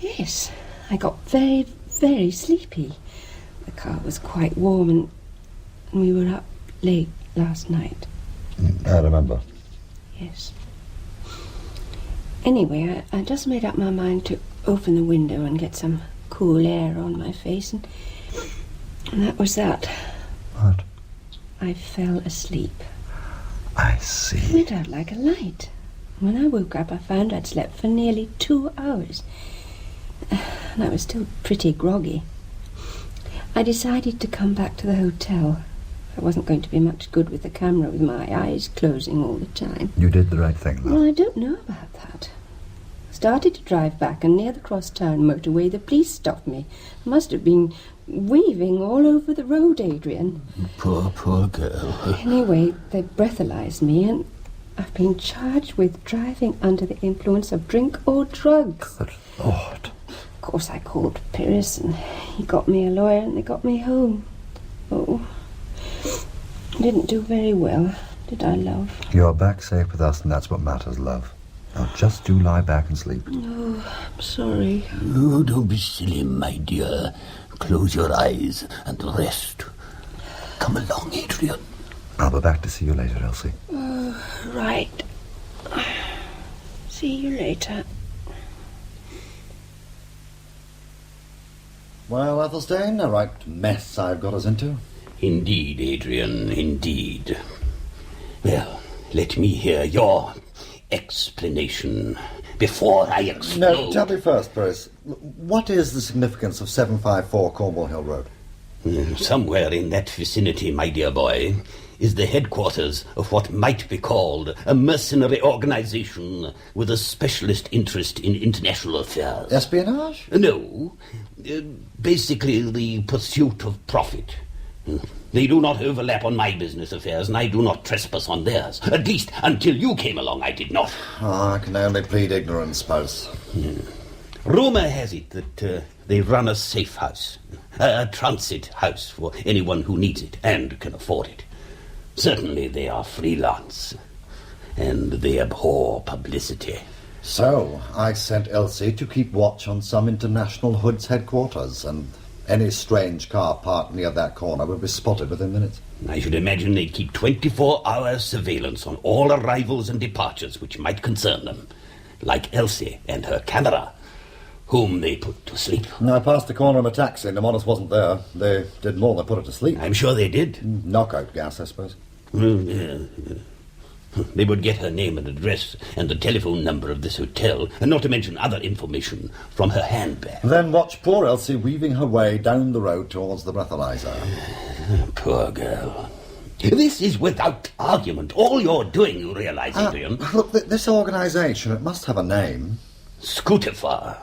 S6: Yes. I got very, very sleepy. The car was quite warm and we were up late last night.
S4: I remember.
S6: Yes. Anyway, I just made up my mind to open the window and get some cool air on my face, and that was that.
S17: What?
S6: I fell asleep.
S17: I see.
S6: Went out like a light. When I woke up, I found I'd slept for nearly 2 hours. And I was still pretty groggy. I decided to come back to the hotel. I wasn't going to be much good with the camera with my eyes closing all the time.
S17: You did the right thing, love.
S6: Well, I don't know about that. Started to drive back, and near the cross-town motorway, the police stopped me. Must have been weaving all over the road, Adrian.
S14: Poor girl.
S6: Anyway, they breathalyzed me, and I've been charged with driving under the influence of drink or drugs.
S17: Good Lord.
S6: Of course, I called Pyrus, and he got me a lawyer, and they got me home. Oh, I didn't do very well, did I, love?
S17: You're back safe with us, and that's what matters, love. Now just do lie back and sleep.
S6: Oh, I'm sorry.
S14: Oh, don't be silly, my dear. Close your eyes and rest. Come along, Adrian.
S17: I'll be back to see you later, Elsie.
S6: Oh, right. See you later.
S4: Well, Athelstane, a right mess I've got us into.
S14: Indeed, Adrian, indeed. Well, let me hear your explanation before I explode.
S4: No, tell me first, Pyrus. What is the significance of 754 Cornwall Hill Road?
S14: Somewhere in that vicinity, my dear boy, is the headquarters of what might be called a mercenary organization with a specialist interest in international affairs.
S4: Espionage?
S14: No. Basically the pursuit of profit. They do not overlap on my business affairs, and I do not trespass on theirs. At least, until you came along, I did not.
S4: Oh, I can only plead ignorance, suppose.
S14: Rumour has it that they run a safe house, a transit house for anyone who needs it and can afford it. Certainly they are freelance, and they abhor publicity.
S4: So, I sent Elsie to keep watch on some international hood's headquarters, and any strange car parked near that corner would be spotted within minutes.
S14: I should imagine they'd keep 24-hour surveillance on all arrivals and departures which might concern them, like Elsie and her camera, whom they put to sleep.
S4: I passed the corner in a taxi and the Monarch wasn't there. They did more than put her to sleep.
S14: I'm sure they did.
S4: Knockout gas, I suppose.
S14: Yeah. They would get her name and address and the telephone number of this hotel, and not to mention other information from her handbag.
S4: Then watch poor Elsie weaving her way down the road towards the breathalyzer.
S14: Poor girl. This is without argument. All you're doing, you realise, Adrian.
S4: Look, this organisation, it must have a name.
S14: Scutifer.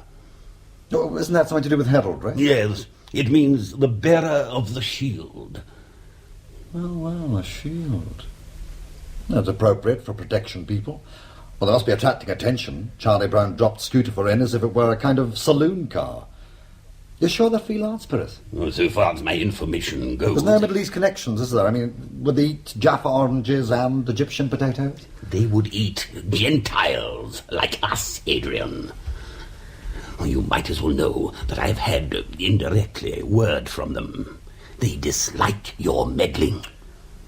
S4: Oh, isn't that something to do with heraldry?
S14: Yes, it means the bearer of the shield.
S4: Well, a shield. That's appropriate for protection people. Well, they must be attracting attention. Charlie Brown dropped Scutifer in as if it were a kind of saloon car. You're sure they're freelance, Pyrus?
S14: Well, so far as my information goes...
S4: There's no Middle East connections, is there? I mean, would they eat Jaffa oranges and Egyptian potatoes?
S14: They would eat Gentiles like us, Adrian. Well, you might as well know that I've had, indirectly, word from them. They dislike your meddling.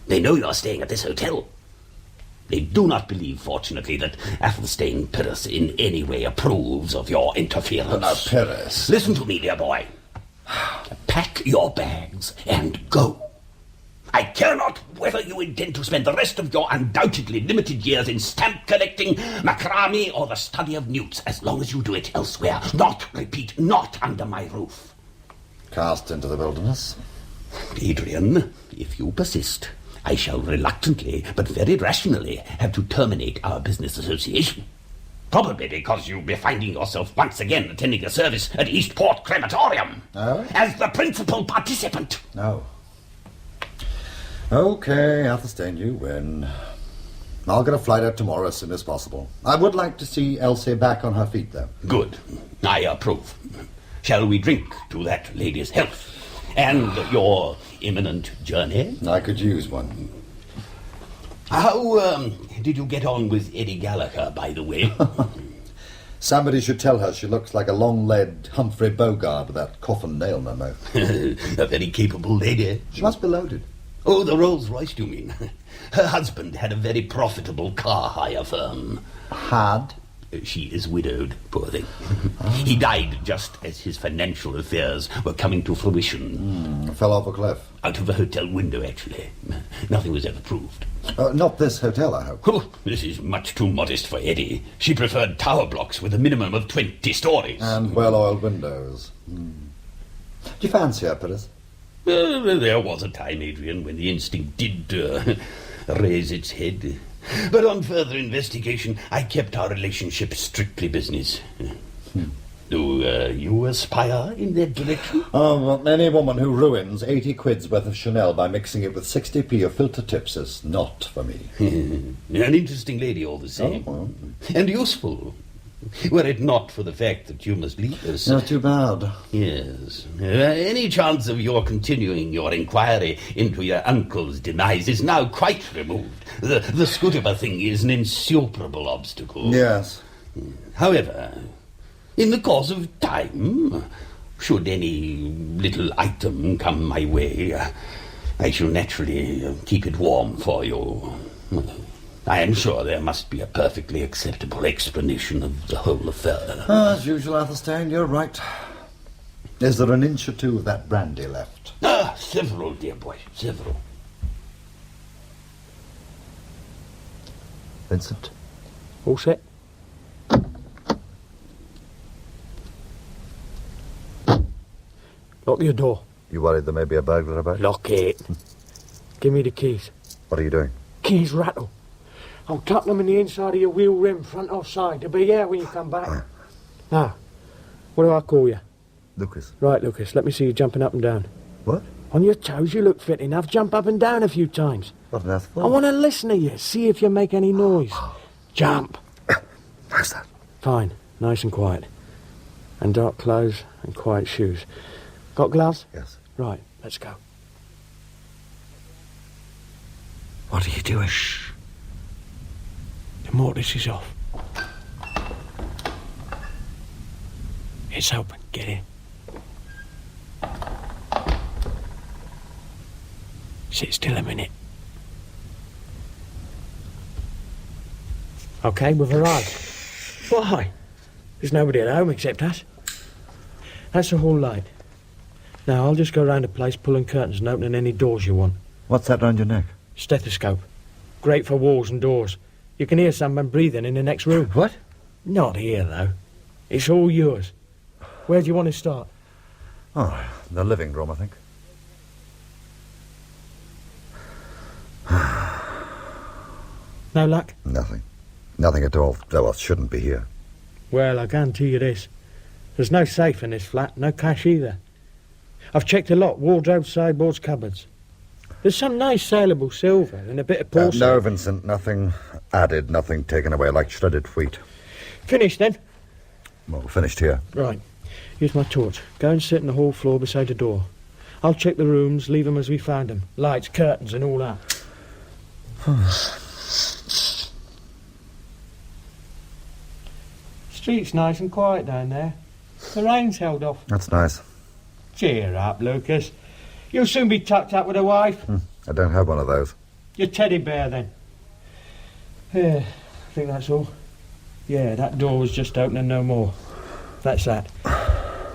S14: They know you're staying at this hotel. They do not believe, fortunately, that Athelstane Pyrus in any way approves of your interference.
S4: But now, Pyrus...
S14: Listen to me, dear boy. Pack your bags and go. I care not whether you intend to spend the rest of your undoubtedly limited years in stamp collecting, macrame, or the study of newts, as long as you do it elsewhere. Not, repeat, not under my roof.
S4: Cast into the wilderness.
S14: Adrian, if you persist, I shall reluctantly, but very rationally, have to terminate our business association. Probably because you'll be finding yourself once again attending a service at Eastport Crematorium.
S4: Oh?
S14: As the principal participant.
S4: No. Okay, Athelstane, you win. I'll get a flight out tomorrow as soon as possible. I would like to see Elsie back on her feet, though.
S14: Good. I approve. Shall we drink to that lady's health? And your imminent journey?
S4: I could use one.
S14: How did you get on with Eddie Gallagher, by the way?
S4: Somebody should tell her she looks like a long-legged Humphrey Bogart with that coffin nail in her mouth.
S14: A very capable lady.
S4: She must be loaded.
S14: Oh, the Rolls-Royce, you mean? Her husband had a very profitable car hire firm.
S4: Had?
S14: She is widowed, poor thing. He died just as his financial affairs were coming to fruition.
S4: Fell off a cliff.
S14: Out of a hotel window, actually. Nothing was ever proved.
S4: Not this hotel, I hope.
S14: Oh, this is much too modest for Edie. She preferred tower blocks with a minimum of 20 stories.
S4: And well-oiled windows. Do you fancy her, Pyrus?
S14: There was a time, Adrian, when the instinct did raise its head. But on further investigation, I kept our relationship strictly business. Do you aspire in that direction?
S4: Oh, well, any woman who ruins 80 quid's worth of Chanel by mixing it with 60p of filter tips is not for me.
S14: An interesting lady all the same.
S4: Oh.
S14: And useful. Were it not for the fact that you must leave us.
S4: Not too bad.
S14: Yes. Any chance of your continuing your inquiry into your uncle's demise is now quite removed. The Scudder thing is an insuperable obstacle.
S4: Yes.
S14: However, in the course of time, should any little item come my way, I shall naturally keep it warm for you. I am sure there must be a perfectly acceptable explanation of the whole affair.
S4: As usual, Athelstane, you're right. Is there an inch or two of that brandy left?
S14: Several, dear boy, several.
S17: Vincent?
S13: All set? Lock your door.
S17: You worried there may be a burglar about?
S13: Lock it. Give me the keys.
S17: What are you doing?
S13: Keys rattle. I'll tuck them in the inside of your wheel rim, front or side. They'll be here when you come back. Now, what do I call you?
S17: Lucas.
S13: Right, Lucas, let me see you jumping up and down.
S17: What?
S13: On your toes, you look fit enough. Jump up and down a few times.
S17: What on earth for?
S13: I want to listen to you, see if you make any noise. Jump.
S17: How's that?
S13: Fine, nice and quiet. And dark clothes and quiet shoes. Got gloves?
S17: Yes.
S13: Right, let's go.
S17: What are you doing?
S13: Shh. The mortise is off. It's open. Get in. Sit still a minute. Okay, we've arrived. Why? There's nobody at home except us. That's the hall light. Now, I'll just go round the place pulling curtains and opening any doors you want.
S17: What's that round your neck?
S13: Stethoscope. Great for walls and doors. You can hear someone breathing in the next room.
S17: What?
S13: Not here, though. It's all yours. Where do you want to start?
S17: Oh, the living room, I think.
S13: No luck?
S17: Nothing. Nothing at all, though I shouldn't be here.
S13: Well, I guarantee you this. There's no safe in this flat, no cash either. I've checked a lot, wardrobes, sideboards, cupboards. There's some nice saleable silver and a bit of porcelain.
S17: No, Vincent, nothing added, nothing taken away, like shredded wheat.
S13: Finished, then?
S17: Well, finished here.
S13: Right. Here's my torch. Go and sit on the hall floor beside the door. I'll check the rooms, leave them as we found them. Lights, curtains and all that. Street's nice and quiet down there. The rain's held off.
S17: That's nice.
S13: Cheer up, Lucas. You'll soon be tucked up with a wife.
S17: I don't have one of those.
S13: Your teddy bear, then. Yeah, I think that's all. Yeah, that door was just opening no more. That's that.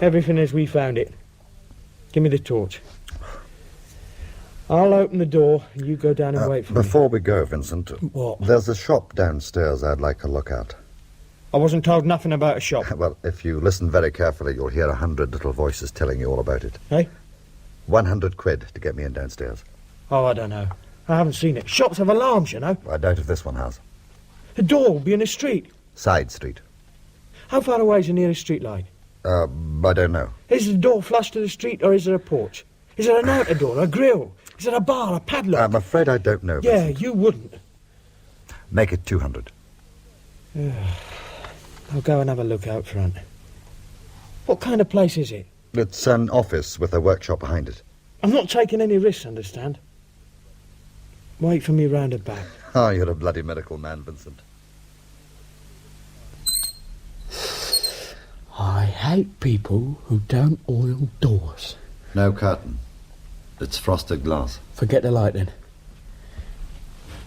S13: Everything as we found it. Give me the torch. I'll open the door and you go down and wait for me.
S17: Before we go, Vincent.
S13: What?
S17: There's a shop downstairs I'd like to look at.
S13: I wasn't told nothing about a shop.
S17: Well, if you listen very carefully, you'll hear 100 little voices telling you all about it.
S13: Hey?
S17: 100 quid to get me in downstairs.
S13: Oh, I don't know. I haven't seen it. Shops have alarms, you know.
S17: I doubt if this one has.
S13: The door will be in the street.
S17: Side street.
S13: How far away is the nearest street light?
S17: I don't know.
S13: Is the door flush to the street or is there a porch? Is there an outer door, a grill? Is there a bar, a padlock?
S17: I'm afraid I don't know,
S13: Yeah,
S17: Vincent.
S13: you wouldn't.
S17: Make it 200.
S13: I'll go and have a look out front. What kind of place is it?
S17: It's an office with a workshop behind it.
S13: I'm not taking any risks, understand? Wait for me round the back.
S17: Oh, you're a bloody medical man, Vincent.
S13: I hate people who don't oil doors.
S4: No curtain. It's frosted glass.
S13: Forget the light, then.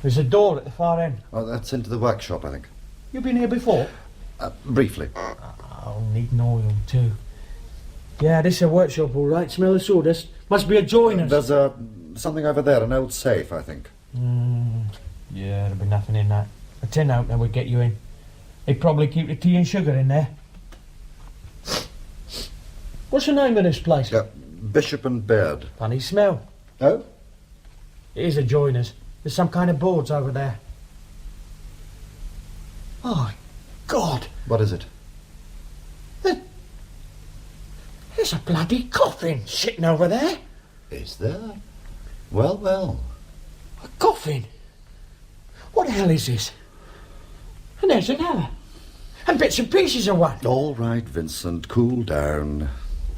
S13: There's a door at the far end.
S4: Oh, that's into the workshop, I think.
S13: You been here before?
S4: Briefly.
S13: I'll need an oil, too. Yeah, this is a workshop, all right. Smell the sawdust. Must be a joiner's.
S4: There's something over there, an old safe, I think.
S13: Yeah, there'll be nothing in that. A tin opener would get you in. They'd probably keep the tea and sugar in there. What's the name of this place?
S2: Bishop and Baird.
S13: Funny smell.
S2: Oh?
S13: It is a joiner's. There's some kind of boards over there. Oh, God.
S2: What is it?
S13: There's a bloody coffin sitting over there.
S2: Is there? Well, well.
S13: A coffin? What the hell is this? And there's another. And bits and pieces of one.
S2: All right, Vincent, cool down.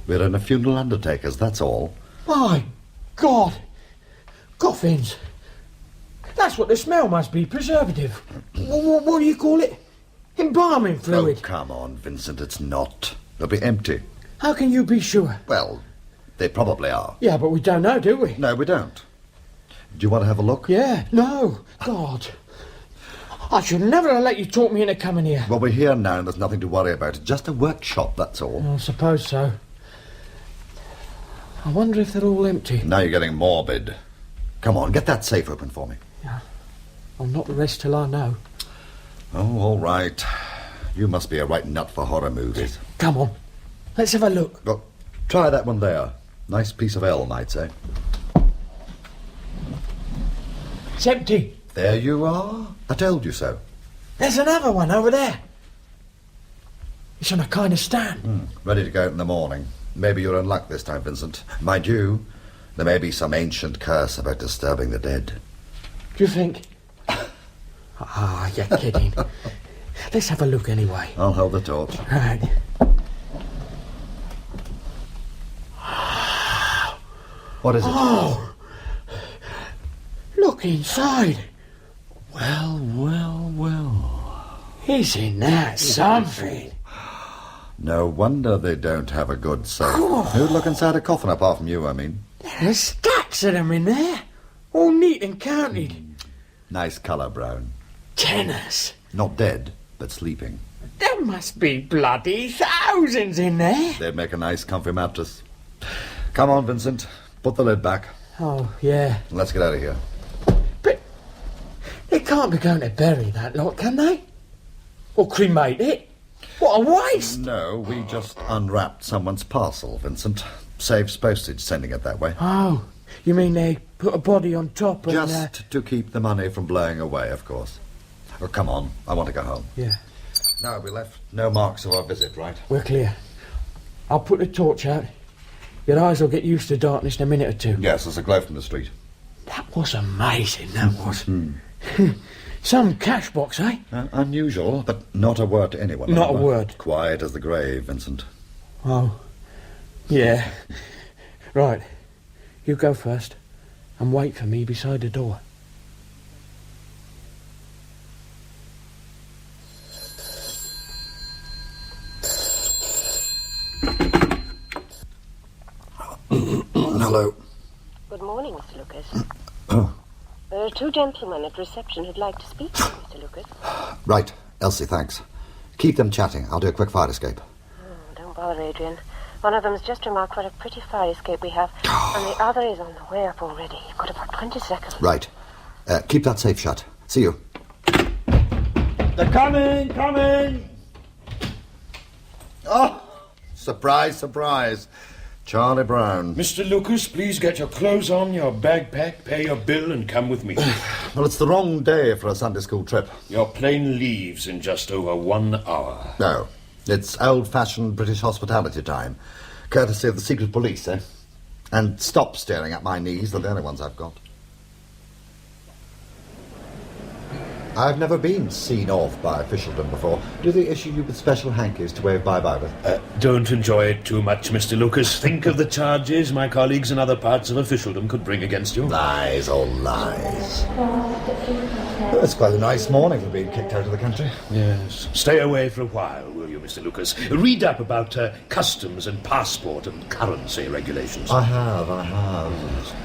S2: We're in a funeral undertaker's, that's all.
S13: My God. Coffins. That's what the smell must be, preservative. What do you call it? Embalming fluid.
S2: Oh, come on, Vincent, it's not. They'll be empty.
S13: How can you be sure?
S2: Well, they probably are.
S13: Yeah, but we don't know, do we?
S2: No, we don't. Do you want to have a look?
S13: Yeah, no. God. I should never have let you talk me into coming here.
S2: Well, we're here now and there's nothing to worry about. It's just a workshop, that's all.
S13: I suppose so. I wonder if they're all empty.
S2: Now you're getting morbid. Come on, get that safe open for me.
S13: Yeah. I'll not rest till I know.
S2: Oh, all right. You must be a right nut for horror movies.
S13: Come on. Let's have a look.
S2: Well, try that one there. Nice piece of elm, I'd say.
S13: It's empty.
S2: There you are. I told you so.
S13: There's another one over there. It's on a kind of stand.
S2: Ready to go out in the morning. Maybe you're in luck this time, Vincent. Mind you, there may be some ancient curse about disturbing the dead.
S13: Do you think? Ah, you're kidding. Let's have a look anyway.
S2: I'll hold the torch.
S13: Right.
S2: What is it?
S13: Oh! Look inside.
S2: Well, well, well.
S13: Isn't that something?
S2: No wonder they don't have a good safe. Who'd look inside a coffin apart from you, I mean?
S13: There's stacks of them in there. All neat and counted.
S2: Nice colour, Brown.
S13: Tenors.
S2: Not dead, but sleeping.
S13: There must be bloody thousands in there.
S2: They'd make a nice comfy mattress. Come on, Vincent. Put the lid back.
S13: Oh, yeah.
S2: Let's get out of here.
S13: But they can't be going to bury that lot, can they? Or cremate it? What a waste!
S2: No, we just unwrapped someone's parcel, Vincent. Saves postage sending it that way.
S13: Oh, you mean they put a body on top and...
S2: Just to keep the money from blowing away, of course. Oh, come on. I want to go home.
S13: Yeah.
S2: Now we left. No marks of our visit, right?
S13: We're clear. I'll put the torch out. Your eyes will get used to darkness in a minute or two.
S2: Yes, there's a glow from the street.
S13: That was amazing, that was. Some cash box, eh?
S2: Unusual, but not a word to anyone.
S13: Not
S2: remember?
S13: a word.
S2: Quiet as the grave, Vincent.
S13: Oh, yeah. Right. You go first and wait for me beside the door.
S2: Hello.
S5: Good morning, Mr. Lucas.
S2: Oh.
S5: There are two gentlemen at reception who'd like to speak to you, Mr. Lucas.
S2: Right. Elsie, thanks. Keep them chatting. I'll do a quick fire escape.
S5: Oh, don't bother, Adrian. One of them's just remarked what a pretty fire escape we have, and the other is on the way up already. You've got about 20 seconds.
S2: Right. Keep that safe shut. See you.
S13: They're coming! Coming!
S2: Oh! Surprise, surprise. Charlie Brown.
S18: Mr. Lucas, please get your clothes on, your bag packed, pay your bill, and come with me.
S2: Well, it's the wrong day for a Sunday school trip.
S18: Your plane leaves in just over 1 hour.
S2: No. It's old-fashioned British hospitality time. Courtesy of the secret police, eh? And stop staring at my knees. They're the only ones I've got. I've never been seen off by officialdom before. Do they issue you with special hankies to wave bye-bye with?
S18: Don't enjoy it too much, Mr. Lucas. Think of the charges my colleagues in other parts of officialdom could bring against you.
S2: Lies, all lies. Well, it's quite a nice morning for being kicked out of the country.
S18: Yes. Stay away for a while, will you, Mr. Lucas? Read up about customs and passport and currency regulations.
S2: I have.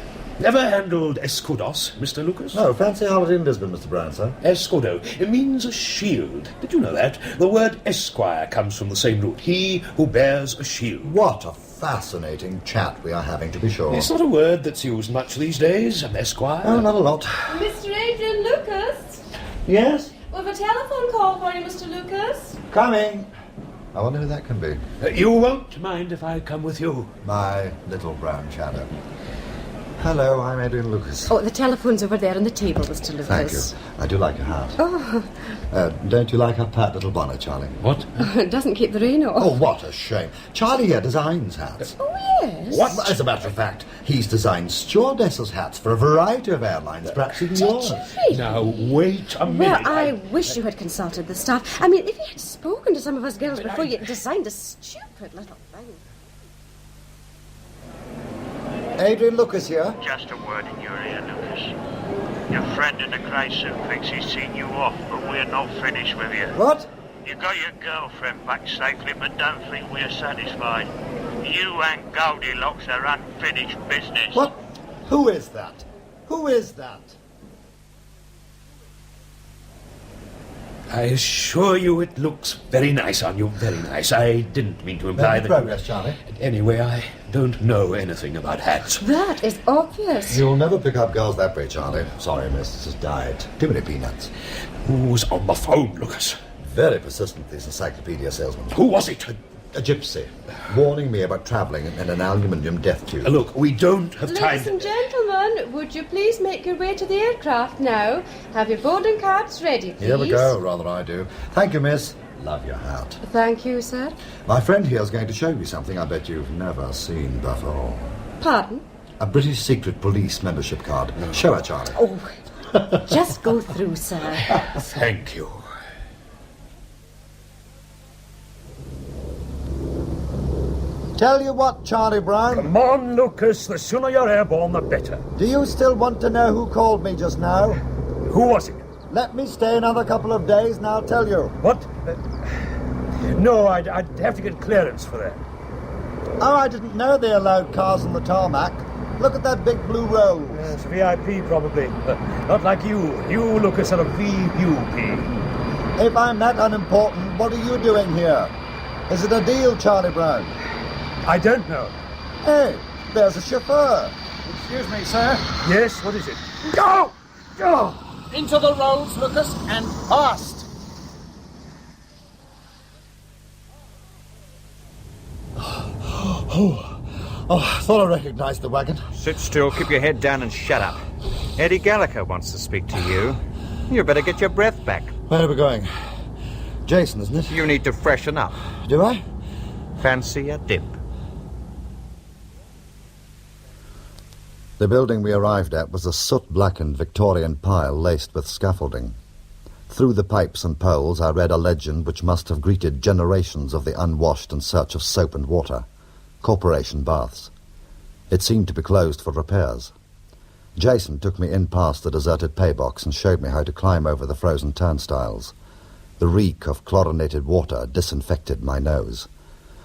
S18: Never handled escudos, Mr. Lucas?
S2: No, fancy holiday in Lisbon, Mr. Brown, sir.
S18: Escudo. It means a shield. Did you know that? The word esquire comes from the same root. He who bears a shield.
S2: What a fascinating chat we are having, to be sure.
S18: It's not a word that's used much these days, esquire.
S2: Oh, not a lot.
S19: Mr. Adrian Lucas?
S2: Yes?
S19: We've a telephone call for you, Mr. Lucas.
S2: Coming.
S17: I wonder who that can be.
S18: You won't mind if I come with you?
S17: My little brown shadow. Hello, I'm Adrian Lucas.
S10: Oh, the telephone's over there on the table, Mr. Lucas.
S17: Thank you. I do like your hat.
S10: Oh,
S17: Don't you like her pat little bonnet, Charlie?
S18: What?
S10: it doesn't keep the rain off.
S4: Oh, what a shame. Charlie here designs hats.
S10: Oh, yes.
S4: What? As a matter of fact, he's designed stewardesses' hats for a variety of airlines, perhaps even yours.
S18: Now, wait a minute.
S10: Well, I wish you had consulted the staff. I mean, if you had spoken to some of us girls before you designed a stupid little thing.
S4: Adrian Lucas here.
S19: Just a word in your ear, Lucas. Your friend in the grey suit thinks he's seen you off, but we're not finished with you.
S4: What?
S19: You got your girlfriend back safely, but don't think we're satisfied. You and Goldilocks are unfinished business.
S4: What? Who is that? Who is that?
S18: I assure you it looks very nice on you, very nice. I didn't mean to imply
S4: Making
S18: that...
S4: progress, Charlie.
S18: Anyway, I don't know anything about hats.
S10: That is obvious.
S4: You'll never pick up girls that way, Charlie. Sorry, miss, this is diet. Too many peanuts.
S18: Who's on the phone, Lucas?
S4: Very persistent, this encyclopedia salesman.
S18: Who was it?
S4: A gypsy, warning me about travelling in an aluminium death tube.
S18: Look, we don't have time...
S20: Ladies and gentlemen, would you please make your way to the aircraft now? Have your boarding cards ready, please.
S4: Here we go, rather I do. Thank you, miss. Love your hat.
S10: Thank you, sir.
S4: My friend here is going to show you something I bet you've never seen before.
S10: Pardon?
S4: A British Secret Police membership card. Show her, Charlie.
S10: Oh, just go through, sir.
S18: Thank you.
S4: Tell you what, Charlie Brown.
S18: Come on, Lucas. The sooner you're airborne, the better.
S4: Do you still want to know who called me just now?
S18: Who was it?
S4: Let me stay another couple of days and I'll tell you.
S18: What? No, I'd have to get clearance for that.
S4: Oh, I didn't know they allowed cars on the tarmac. Look at that big blue Rolls.
S18: Yes, VIP probably. Not like you. You, Lucas, are a VUP.
S4: If I'm that unimportant, what are you doing here? Is it a deal, Charlie Brown?
S18: I don't know.
S4: Hey, there's a chauffeur.
S21: Excuse me, sir.
S18: Yes, what is it?
S21: Go! Go! Into the roads, Lucas, and fast!
S4: I thought I recognised the wagon.
S22: Sit still, keep your head down and shut up. Eddie Gallagher wants to speak to you. You better get your breath back.
S4: Where are we going? Jason, isn't it?
S22: You need to freshen up.
S4: Do I?
S22: Fancy a dip.
S2: The building we arrived at was a soot-blackened Victorian pile laced with scaffolding. Through the pipes and poles I read a legend which must have greeted generations of the unwashed in search of soap and water. Corporation baths. It seemed to be closed for repairs. Jason took me in past the deserted paybox and showed me how to climb over the frozen turnstiles. The reek of chlorinated water disinfected my nose.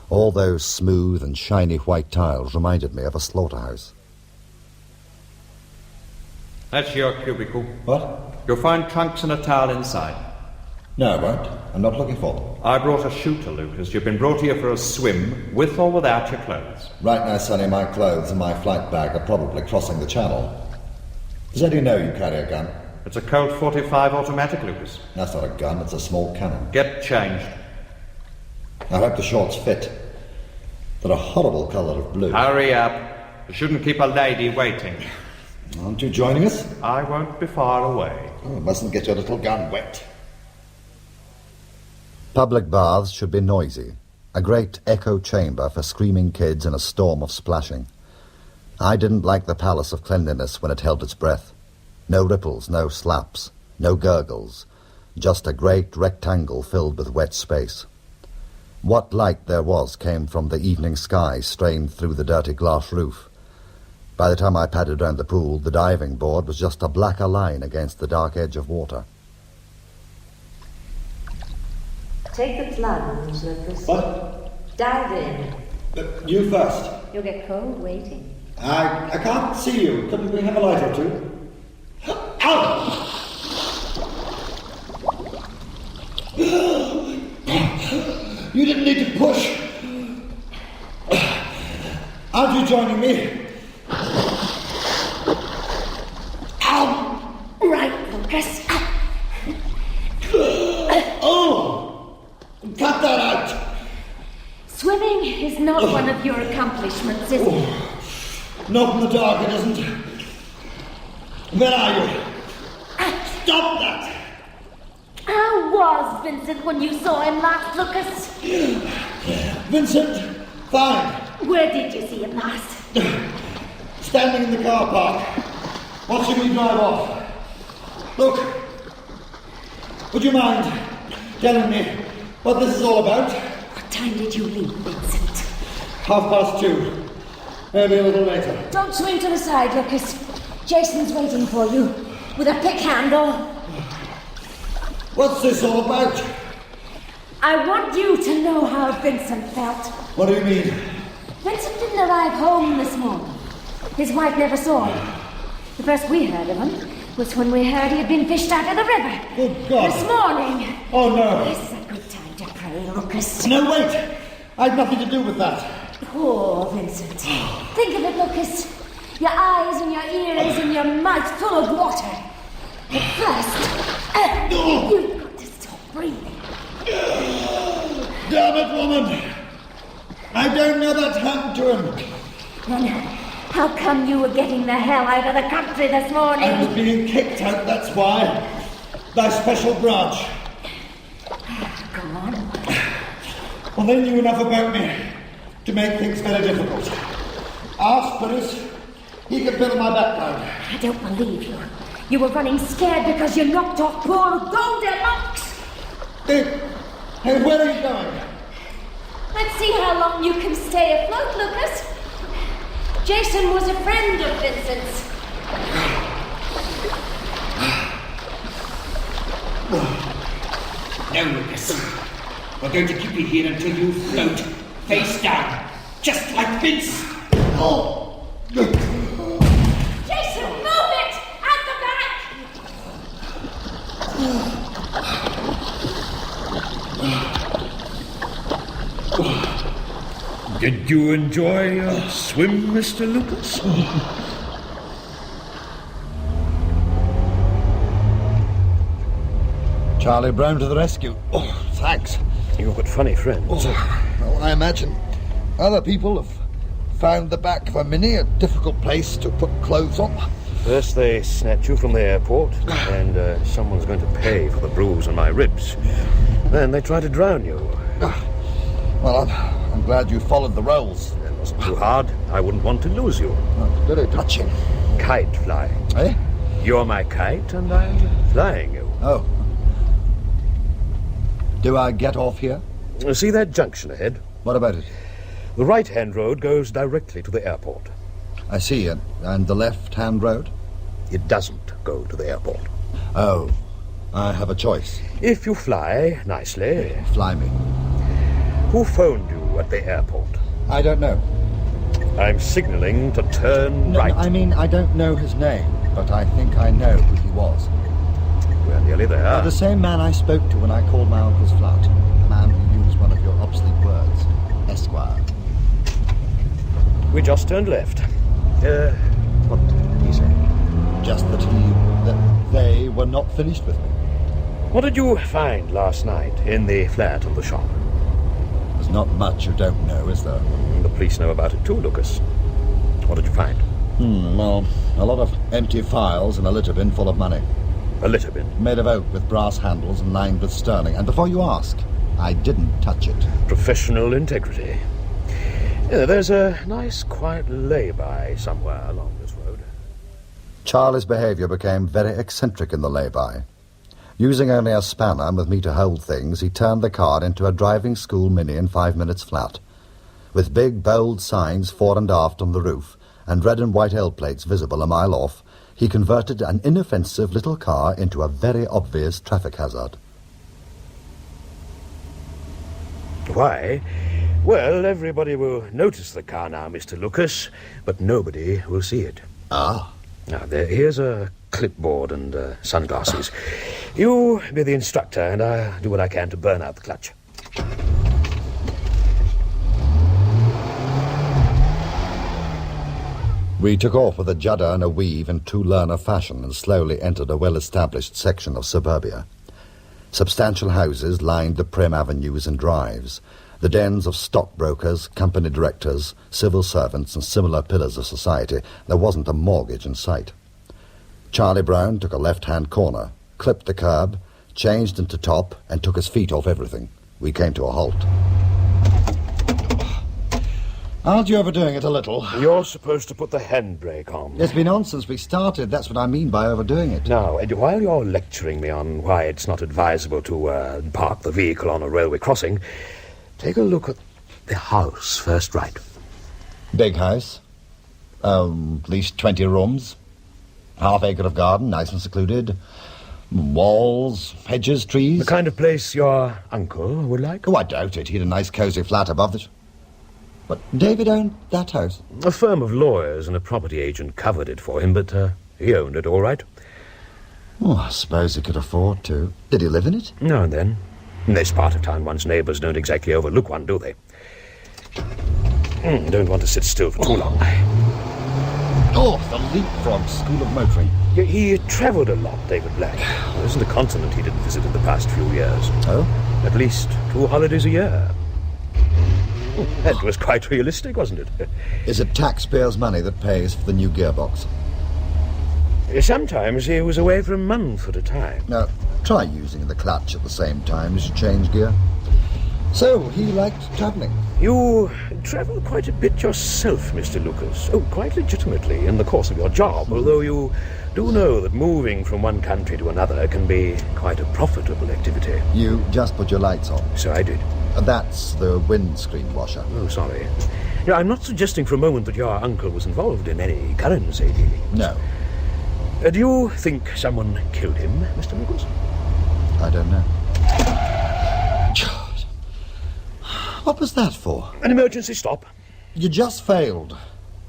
S2: All those smooth and shiny white tiles reminded me of a slaughterhouse.
S22: That's your cubicle.
S4: What?
S22: You'll find trunks and a towel inside.
S4: No, I won't. I'm not looking for them.
S22: I brought a shooter, Lucas. You've been brought here for a swim, with or without your clothes.
S4: Right now, Sonny, my clothes and my flight bag are probably crossing the channel. Does Eddie know you carry a gun?
S22: It's a Colt 45 automatic, Lucas.
S4: That's not a gun, it's a small cannon.
S22: Get changed.
S4: I hope the shorts fit. They're a horrible colour of blue.
S22: Hurry up. You shouldn't keep a lady waiting.
S4: Aren't you joining us?
S22: I won't be far away.
S4: Oh, mustn't get your little gun wet.
S2: Public baths should be noisy, a great echo chamber for screaming kids in a storm of splashing. I didn't like the palace of cleanliness when it held its breath. No ripples, no slaps, no gurgles, just a great rectangle filled with wet space. What light there was came from the evening sky strained through the dirty glass roof. By the time I padded round the pool, the diving board was just a blacker line against the dark edge of water.
S23: Take the plunge, Lucas.
S4: What?
S23: Dive in.
S4: You first.
S23: You'll get cold waiting.
S4: I can't see you. Couldn't we have a light or two? Ow! You didn't need to push. Aren't you joining me? Ow!
S23: Right, Lucas.
S4: Oh! Cut that out!
S23: not one of your accomplishments, is it?
S4: Not in the dark, it isn't. Where are you? Stop that!
S23: How was Vincent when you saw him last, Lucas?
S4: Vincent, fine.
S23: Where did you see him last?
S4: Standing in the car park, watching me drive off. Look, would you mind telling me what this is all about?
S23: What time did you leave, Vincent?
S4: 2:30. Maybe a little later.
S23: Don't swing to the side, Lucas. Jason's waiting for you with a pick handle.
S4: What's this all about?
S23: I want you to know how Vincent felt.
S4: What do you mean?
S23: Vincent didn't arrive home this morning. His wife never saw him. The first we heard of him was when we heard he had been fished out of the river.
S4: Good God.
S23: This morning.
S4: Oh, no.
S23: This is a good time to pray, Lucas.
S4: No, wait. I had nothing to do with that.
S23: Poor Vincent. Think of it, Lucas. Your eyes and your ears and your mouth full of water. But first, you've got to stop breathing.
S4: Damn it, woman. I don't know that happened to him.
S23: Then how come you were getting the hell out of the country this morning?
S4: I was being kicked out, that's why. By special branch.
S23: Go on.
S4: Well, they knew enough about me to make things very difficult. Ask Pyrus. He can fill my background.
S23: I don't believe you. You were running scared because you knocked off poor Goldilocks.
S4: Hey, where are you going?
S23: Let's see how long you can stay afloat, Lucas. Jason was a friend of Vincent's.
S14: Now, Lucas, we're going to keep you here until you float face down, just like Vince. Oh!
S23: Jason, move it! At the back!
S18: Did you enjoy your swim, Mr. Lucas?
S4: Charlie Brown to the rescue. Oh, thanks.
S16: You've got funny friends.
S4: Oh, well, I imagine other people have found the back of a Mini a difficult place to put clothes on.
S16: First they snatch you from the airport, and someone's going to pay for the bruise on my ribs. Then they try to drown you.
S4: Well, I'm glad you followed the rules.
S16: It wasn't too hard. I wouldn't want to lose you.
S4: Very touching.
S16: Kite flying.
S4: Eh?
S16: You're my kite, and I'm flying you.
S4: Oh. Do I get off here?
S16: See that junction ahead?
S4: What about it?
S16: The right-hand road goes directly to the airport.
S4: I see. And the left-hand road?
S16: It doesn't go to the airport.
S4: Oh. I have a choice.
S16: If you fly nicely...
S4: Fly me.
S16: Who phoned you at the airport?
S4: I don't know.
S16: I'm signaling to turn right.
S4: No, I mean, I don't know his name, but I think I know who he was.
S16: We're nearly there.
S4: The same man I spoke to when I called my uncle's flat. A man who used one of your obsolete words. Esquire.
S16: We just turned left. What did he say?
S4: Just that they were not finished with me.
S16: What did you find last night in the flat of the shop?
S4: There's not much you don't know, is there?
S16: The police know about it too, Lucas. What did you find?
S4: Well, a lot of empty files and a litter bin full of money.
S16: A litter bin?
S4: Made of oak with brass handles and lined with sterling. And before you ask, I didn't touch it.
S16: Professional integrity. Yeah, there's a nice, quiet lay-by somewhere along this road.
S2: Charlie's behaviour became very eccentric in the lay-by. Using only a spanner with me to hold things, he turned the car into a driving school Mini in 5 minutes flat. With big, bold signs fore and aft on the roof, and red and white L-plates visible a mile off, he converted an inoffensive little car into a very obvious traffic hazard.
S16: Why? Well, everybody will notice the car now, Mr. Lucas, but nobody will see it.
S4: Ah.
S16: Now, here's a clipboard and sunglasses. You be the instructor, and I'll do what I can to burn out the clutch.
S2: We took off with a judder and a weave in true learner fashion and slowly entered a well-established section of suburbia. Substantial houses lined the prim avenues and drives. the dens of stockbrokers, company directors, civil servants, and similar pillars of society, there wasn't a mortgage in sight. Charlie Brown took a left-hand corner, clipped the curb, changed into top, and took his feet off everything. We came to a halt.
S4: Aren't you overdoing it a little?
S16: You're supposed to put the handbrake on.
S4: It's been on since we started. That's what I mean by overdoing it.
S16: Now, Eddie, while you're lecturing me on why it's not advisable to park the vehicle on a railway crossing, take a look at the house first, right?
S4: Big house. At least 20 rooms. Half acre of garden, nice and secluded. Walls, hedges, trees.
S16: The kind of place your uncle would like?
S4: Oh, I doubt it. He had a nice cosy flat above the... But David owned that house?
S16: A firm of lawyers and a property agent covered it for him, but he owned it all right.
S4: Oh, I suppose he could afford to. Did he live in it?
S16: Now and then. In this part of town, one's neighbours don't exactly overlook one, do they? Don't want to sit still for too long.
S4: Oh, the leapfrog school of motoring.
S16: He travelled a lot, David Black. There isn't a continent he didn't visit in the past few years.
S4: Oh?
S16: At least 2 holidays a year. That was quite realistic, wasn't it?
S4: Is it taxpayers' money that pays for the new gearbox?
S16: Sometimes he was away for a month at a time.
S4: Now, try using the clutch at the same time as you change gear. So, he liked travelling.
S16: You travel quite a bit yourself, Mr. Lucas. Oh, quite legitimately in the course of your job, although you do know that moving from one country to another can be quite a profitable activity.
S4: You just put your lights on?
S16: So I did.
S4: That's the windscreen washer.
S16: Oh, sorry. Yeah, I'm not suggesting for a moment that your uncle was involved in any currency dealing.
S4: No.
S16: Do you think someone killed him, Mr. Lucas?
S4: I don't know. God. What was that for?
S16: An emergency stop.
S4: You just failed.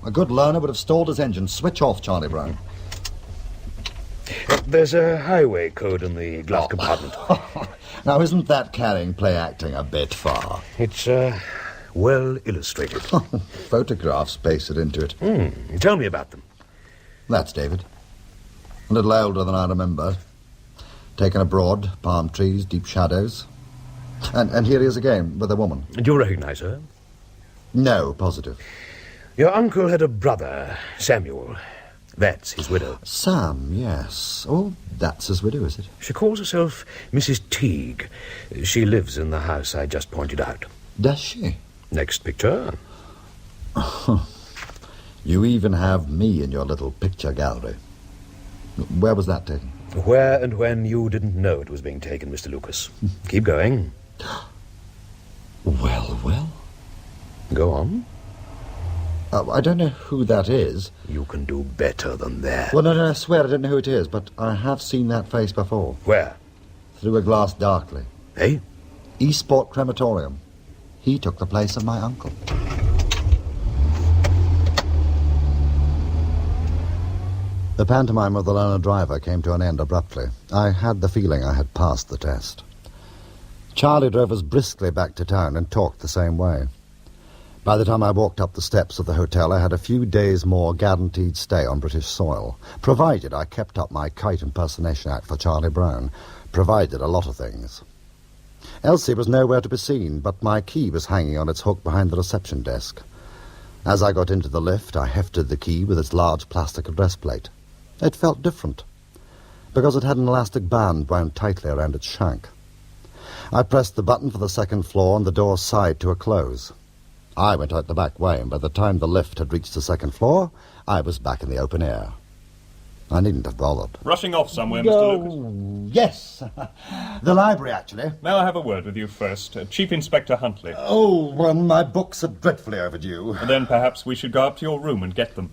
S4: A good learner would have stalled his engine. Switch off, Charlie Brown.
S16: There's a highway code in the glove compartment.
S4: Now, isn't that carrying play acting a bit far?
S16: It's, well illustrated.
S4: Photographs pasted into it.
S16: Tell me about them.
S4: That's David. A little older than I remember. Taken abroad, palm trees, deep shadows. And here he is again, with a woman.
S16: Do you recognise her?
S4: No, positive.
S16: Your uncle had a brother, Samuel. That's his widow.
S4: Sam, yes. Oh, that's his widow, is it?
S16: She calls herself Mrs. Teague. She lives in the house I just pointed out.
S4: Does she?
S16: Next picture.
S4: You even have me in your little picture gallery. Where was that taken?
S16: Where and when you didn't know it was being taken, Mr. Lucas. Keep going.
S4: Well.
S16: Go on.
S4: I don't know who that is.
S16: You can do better than that.
S4: Well, no, I swear I don't know who it is, but I have seen that face before.
S16: Where?
S4: Through a glass darkly.
S16: Eh?
S4: Eastport Crematorium. He took the place of my uncle. The pantomime of the learner driver came to an end abruptly. I had the feeling I had passed the test. Charlie drove us briskly back to town and talked the same way. By the time I walked up the steps of the hotel, I had a few days more guaranteed stay on British soil, provided I kept up my kite impersonation act for Charlie Brown, provided a lot of things. Elsie was nowhere to be seen, but my key was hanging on its hook behind the reception desk. As I got into the lift, I hefted the key with its large plastic address plate. It felt different, because it had an elastic band wound tightly around its shank. I pressed the button for the second floor, and the door sighed to a close. I went out the back way, and by the time the lift had reached the second floor, I was back in the open air. I needn't have bothered.
S8: Rushing off somewhere, Mr. Lucas?
S4: Yes. The library, actually.
S8: May I have a word with you first? Chief Inspector Huntley.
S4: Oh, well, my books are dreadfully overdue.
S8: And then perhaps we should go up to your room and get them.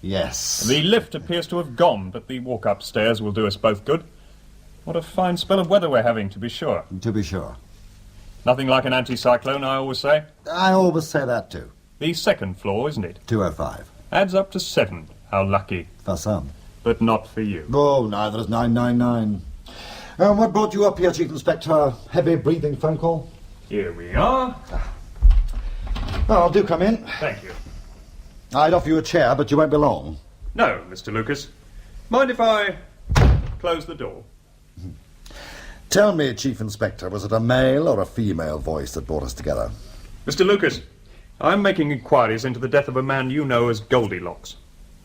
S4: Yes.
S8: The lift appears to have gone, but the walk upstairs will do us both good. What a fine spell of weather we're having, to be sure.
S4: To be sure.
S8: Nothing like an anticyclone, I always say.
S4: I always say that, too.
S8: The second floor, isn't it?
S4: 205.
S8: Adds up to 7. How lucky.
S4: For some.
S8: But not for you.
S4: Oh, neither is 999. What brought you up here, Chief Inspector? Heavy breathing phone call?
S8: Here we are.
S4: Oh, do come in.
S8: Thank you.
S4: I'd offer you a chair, but you won't be long.
S8: No, Mr. Lucas. Mind if I close the door?
S4: Tell me, Chief Inspector, was it a male or a female voice that brought us together?
S8: Mr. Lucas, I'm making inquiries into the death of a man you know as Goldilocks.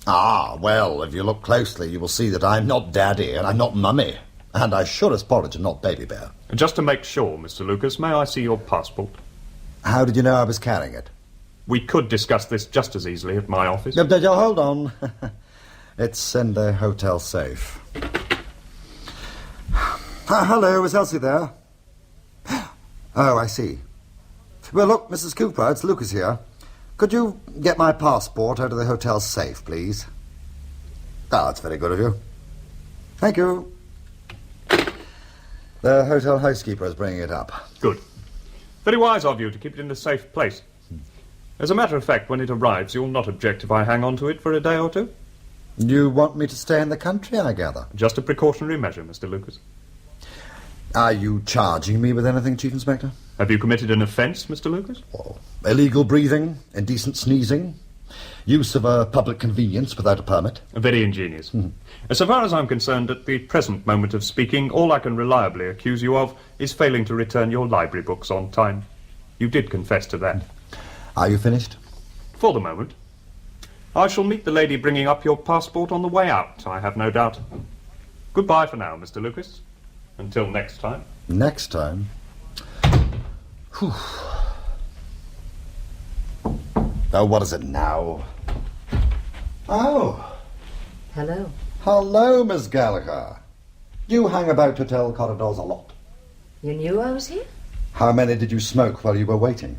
S4: Ah, well, if you look closely, you will see that I'm not Daddy and I'm not Mummy. And I sure as porridge and not Baby Bear.
S8: Just to make sure, Mr. Lucas, may I see your passport?
S4: How did you know I was carrying it?
S8: We could discuss this just as easily at my office.
S4: Hold on. It's in the hotel safe. Hello, is Elsie there? Oh, I see. Well, look, Mrs. Cooper, it's Lucas here. Could you get my passport out of the hotel safe, please? Ah, that's very good of you. Thank you. The hotel housekeeper is bringing it up.
S8: Good. Very wise of you to keep it in a safe place. As a matter of fact, when it arrives, you'll not object if I hang on to it for a day or two?
S4: You want me to stay in the country, I gather?
S8: Just a precautionary measure, Mr. Lucas.
S4: Are you charging me with anything, Chief Inspector?
S8: Have you committed an offence, Mr. Lucas?
S4: Oh, illegal breathing, indecent sneezing, use of a public convenience without a permit.
S8: Very ingenious. So far as I'm concerned, at the present moment of speaking, all I can reliably accuse you of is failing to return your library books on time. You did confess to that.
S4: Are you finished?
S8: For the moment. I shall meet the lady bringing up your passport on the way out, I have no doubt. Goodbye for now, Mr. Lucas. Until next time.
S4: Next time? Whew. Oh, what is it now? Oh.
S10: Hello.
S4: Hello, Miss Gallagher. You hang about hotel corridors a lot.
S10: You knew I was here?
S4: How many did you smoke while you were waiting?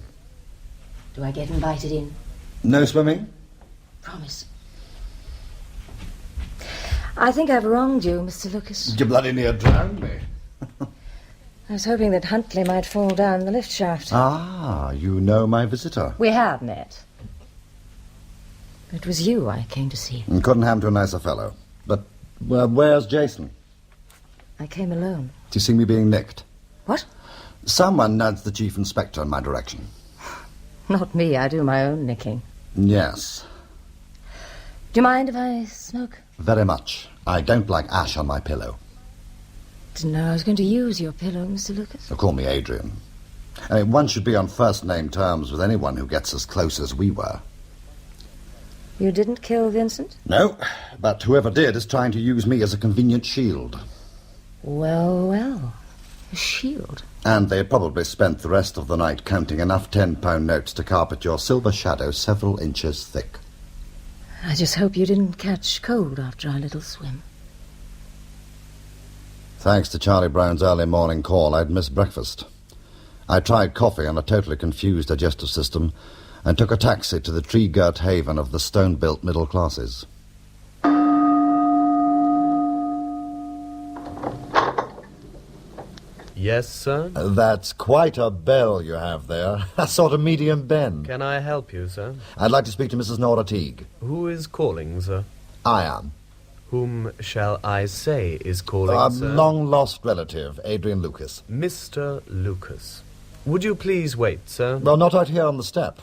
S10: Do I get invited in?
S4: No swimming?
S10: Promise. I think I've wronged you, Mr. Lucas.
S4: You bloody near drowned me.
S10: I was hoping that Huntley might fall down the lift shaft.
S4: Ah, you know my visitor.
S10: We have met. It was you I came to see.
S4: Couldn't happen to a nicer fellow. But where's Jason?
S10: I came alone.
S4: Do you see me being nicked?
S10: What?
S4: Someone nudged the Chief Inspector in my direction.
S10: Not me, I do my own nicking.
S4: Yes.
S10: Do you mind if I smoke?
S4: Very much. I don't like ash on my pillow.
S10: Didn't know I was going to use your pillow, Mr. Lucas.
S4: Call me Adrian. I mean, one should be on first-name terms with anyone who gets as close as we were.
S10: You didn't kill Vincent?
S4: No, but whoever did is trying to use me as a convenient shield.
S10: Well, well. A shield.
S4: And they probably spent the rest of the night counting enough £10 notes to carpet your silver shadow several inches thick.
S10: I just hope you didn't catch cold after our little swim.
S4: Thanks to Charlie Brown's early morning call, I'd missed breakfast. I tried coffee on a totally confused digestive system and took a taxi to the tree-girt haven of the stone-built middle classes.
S15: Yes, sir?
S4: That's quite a bell you have there. A sort of medium bend.
S15: Can I help you, sir?
S4: I'd like to speak to Mrs. Nora Teague.
S15: Who is calling, sir?
S4: I am.
S15: Whom shall I say is calling, sir?
S4: A long-lost relative, Adrian Lucas.
S15: Mr. Lucas. Would you please wait, sir?
S4: Well, not out here on the step,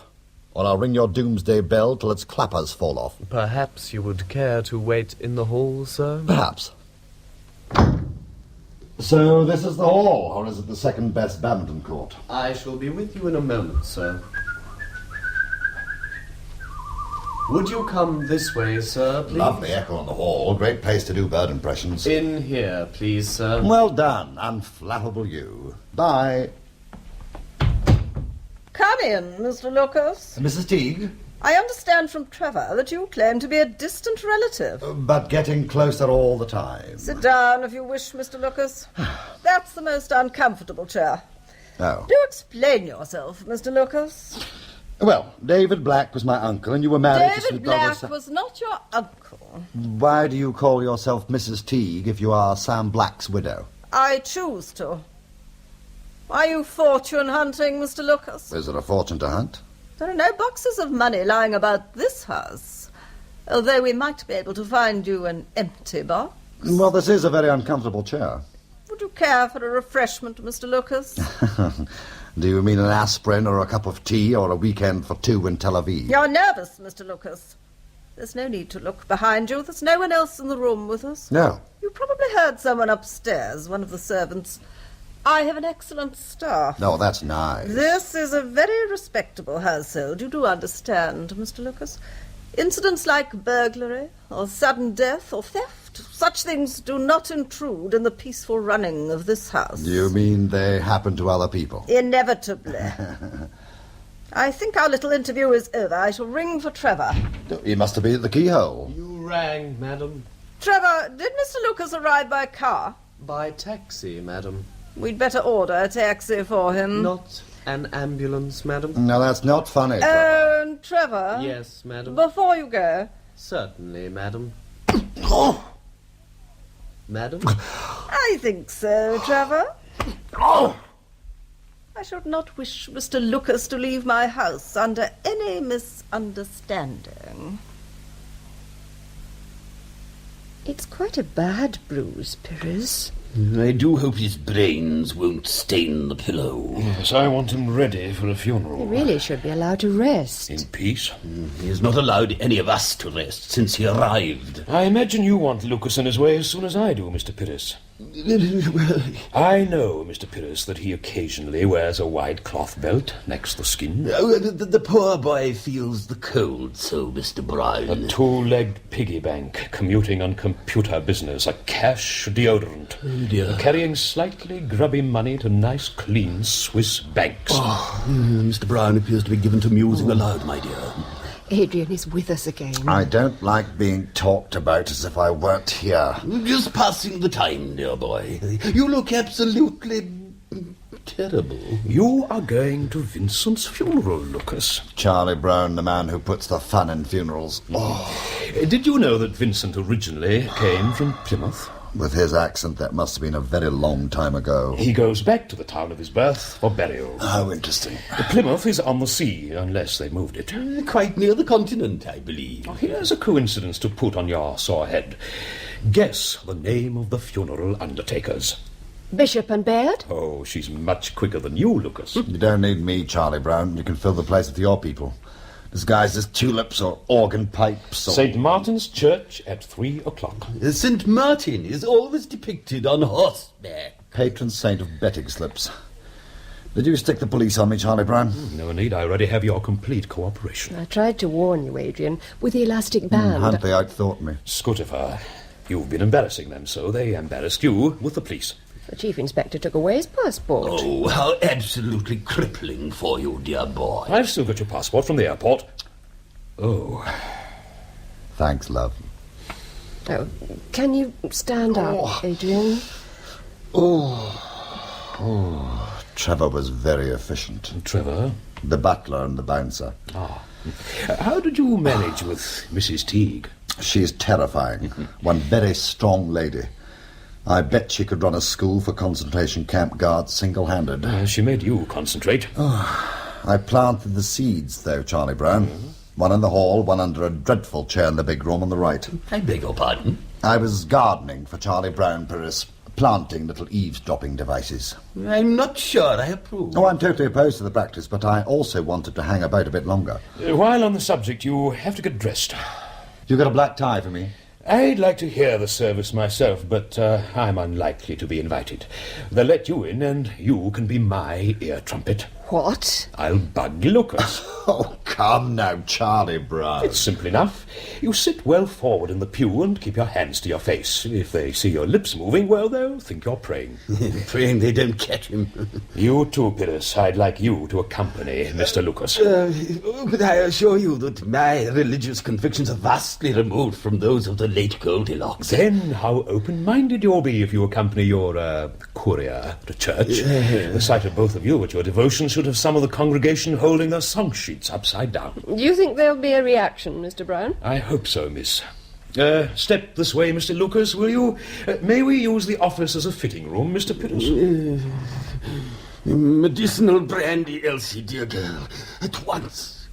S4: or I'll ring your doomsday bell till its clappers fall off.
S15: Perhaps you would care to wait in the hall, sir?
S4: Perhaps. So this is the hall, or is it the second-best badminton court?
S15: I shall be with you in a moment, sir. Would you come this way, sir, please?
S4: Lovely echo on the hall. Great place to do bird impressions.
S15: In here, please, sir.
S4: Well done. Unflappable you. Bye.
S3: Come in, Mr. Lucas.
S4: Mrs. Teague?
S3: I understand from Trevor that you claim to be a distant relative.
S4: But getting closer all the time.
S3: Sit down if you wish, Mr. Lucas. That's the most uncomfortable chair.
S4: Oh.
S3: Do explain yourself, Mr. Lucas.
S4: Well, David Black was my uncle, and you were married to
S3: David
S4: Sweet
S3: Black
S4: Brother
S3: was not your uncle.
S4: Why do you call yourself Mrs. Teague if you are Sam Black's widow?
S3: I choose to. Are you fortune hunting, Mr. Lucas?
S4: Is it a fortune to hunt?
S3: There are no boxes of money lying about this house, although we might be able to find you an empty box.
S4: Well, this is a very uncomfortable chair.
S3: Would you care for a refreshment, Mr. Lucas?
S4: Do you mean an aspirin or a cup of tea or a weekend for two in Tel Aviv?
S3: You're nervous, Mr. Lucas. There's no need to look behind you. There's no one else in the room with us.
S4: No.
S3: You probably heard someone upstairs, one of the servants. I have an excellent staff.
S2: Oh, that's nice.
S3: This is a very respectable household, you do understand, Mr. Lucas. Incidents like burglary, or sudden death, or theft, such things do not intrude in the peaceful running of this house.
S2: You mean they happen to other people?
S3: Inevitably. I think our little interview is over. I shall ring for Trevor.
S2: He must have been at the keyhole.
S15: You rang, madam.
S3: Trevor, did Mr. Lucas arrive by car?
S15: By taxi, madam.
S3: We'd better order a taxi for him.
S15: Not an ambulance, madam?
S2: No, that's not funny, Trevor.
S3: Trevor?
S15: Yes, madam.
S3: Before you go.
S15: Certainly, madam.
S2: Oh!
S15: Madam?
S3: I think so, Trevor.
S2: Oh!
S3: I should not wish Mr. Lucas to leave my house under any misunderstanding.
S6: It's quite a bad bruise, Pyrus.
S14: I do hope his brains won't stain the pillow.
S18: Yes, I want him ready for a funeral.
S6: He really should be allowed to rest.
S18: In peace?
S14: He has not allowed any of us to rest since he arrived.
S18: I imagine you want Lucas in his way as soon as I do, Mr. Pyrus. I know, Mr. Pyrus, that he occasionally wears a wide cloth belt next the skin.
S14: The poor boy feels the cold, so, Mr. Brown.
S18: A two-legged piggy bank, commuting on computer business, a cash deodorant.
S14: Oh, dear.
S18: Carrying slightly grubby money to nice, clean Swiss banks.
S14: Mr. Brown appears to be given to musing aloud, my dear.
S6: Adrian is with us again.
S2: I don't like being talked about as if I weren't here.
S14: Just passing the time, dear boy. You look absolutely terrible.
S18: You are going to Vincent's funeral, Lucas.
S2: Charlie Brown, the man who puts the fun in funerals.
S18: Did you know that Vincent originally came from Plymouth?
S2: With his accent, that must have been a very long time ago.
S18: He goes back to the town of his birth for burial.
S2: How interesting.
S18: Plymouth is on the sea, unless they moved it.
S14: Quite near the continent, I believe.
S18: Here's a coincidence to put on your sore head. Guess the name of the funeral undertakers.
S6: Bishop and Baird?
S18: Oh, she's much quicker than you, Lucas.
S2: You don't need me, Charlie Brown. You can fill the place with your people. Disguised as tulips or organ pipes or...
S18: St. Martin's Church at 3 o'clock.
S14: St. Martin is always depicted on horseback.
S2: Patron saint of betting slips. Did you stick the police on me, Charlie Brown?
S18: No need. I already have your complete cooperation.
S6: I tried to warn you, Adrian, with the elastic band.
S2: Huntley outthought me.
S18: Scutifer, you've been embarrassing them, so they embarrassed you with the police.
S6: The Chief Inspector took away his passport.
S14: Oh, how absolutely crippling for you, dear boy.
S18: I've still got your passport from the airport. Oh.
S2: Thanks, love.
S6: Oh, can you stand up, Adrian?
S2: Trevor was very efficient.
S18: Trevor?
S2: The butler and the bouncer.
S18: How did you manage with Mrs. Teague?
S2: She's terrifying. One very strong lady. I bet she could run a school for concentration camp guards single-handed.
S18: She made you concentrate.
S2: I planted the seeds, though, Charlie Brown. One in the hall, one under a dreadful chair in the big room on the right.
S14: I beg your pardon?
S2: I was gardening for Charlie Brown, Pyrus, planting little eavesdropping devices.
S14: I'm not sure I approve.
S2: Oh, I'm totally opposed to the practice, but I also wanted to hang about a bit longer.
S18: While on the subject, you have to get dressed.
S2: You got a black tie for me?
S18: I'd like to hear the service myself, but I'm unlikely to be invited. They'll let you in, and you can be my ear trumpet.
S6: What?
S18: I'll bug Lucas.
S2: Oh, come now, Charlie Brown.
S18: It's simple enough. You sit well forward in the pew and keep your hands to your face. If they see your lips moving, well, they'll think you're praying.
S14: Praying they don't catch him.
S18: You too, Pyrus. I'd like you to accompany Mr. Lucas.
S14: But I assure you that my religious convictions are vastly removed from those of the late Goldilocks.
S18: Then how open-minded you'll be if you accompany your, courier to church. The sight of both of you at your devotion should have some of the congregation holding their song sheets upside down.
S6: Do you think there'll be a reaction, Mr. Brown?
S18: I hope so, miss. Step this way, Mr. Lucas, will you? May we use the office as a fitting room, Mr. Pyrus?
S14: Medicinal brandy, Elsie, dear girl. At once.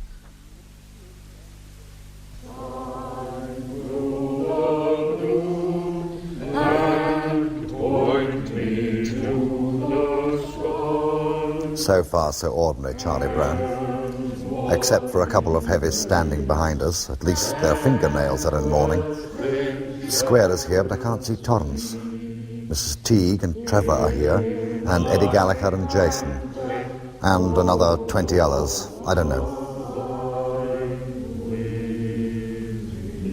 S2: So far, so ordinary, Charlie Brown. Except for a couple of heavies standing behind us. At least their fingernails are in mourning. Squair is here, but I can't see Torrance. Mrs. Teague and Trevor are here. and Eddie Gallagher and Jason, and another 20 others. I don't know.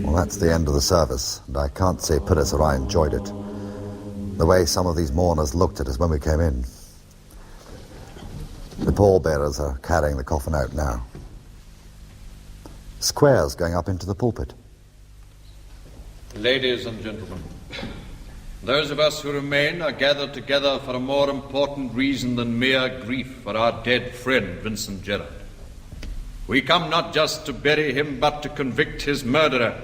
S2: Well, that's the end of the service, and I can't say Pyrus or I enjoyed it. The way some of these mourners looked at us when we came in. The pallbearers are carrying the coffin out now. Square's going up into the pulpit.
S7: Ladies and gentlemen, those of us who remain are gathered together for a more important reason than mere grief for our dead friend, Vincent Gerard. We come not just to bury him, but to convict his murderer.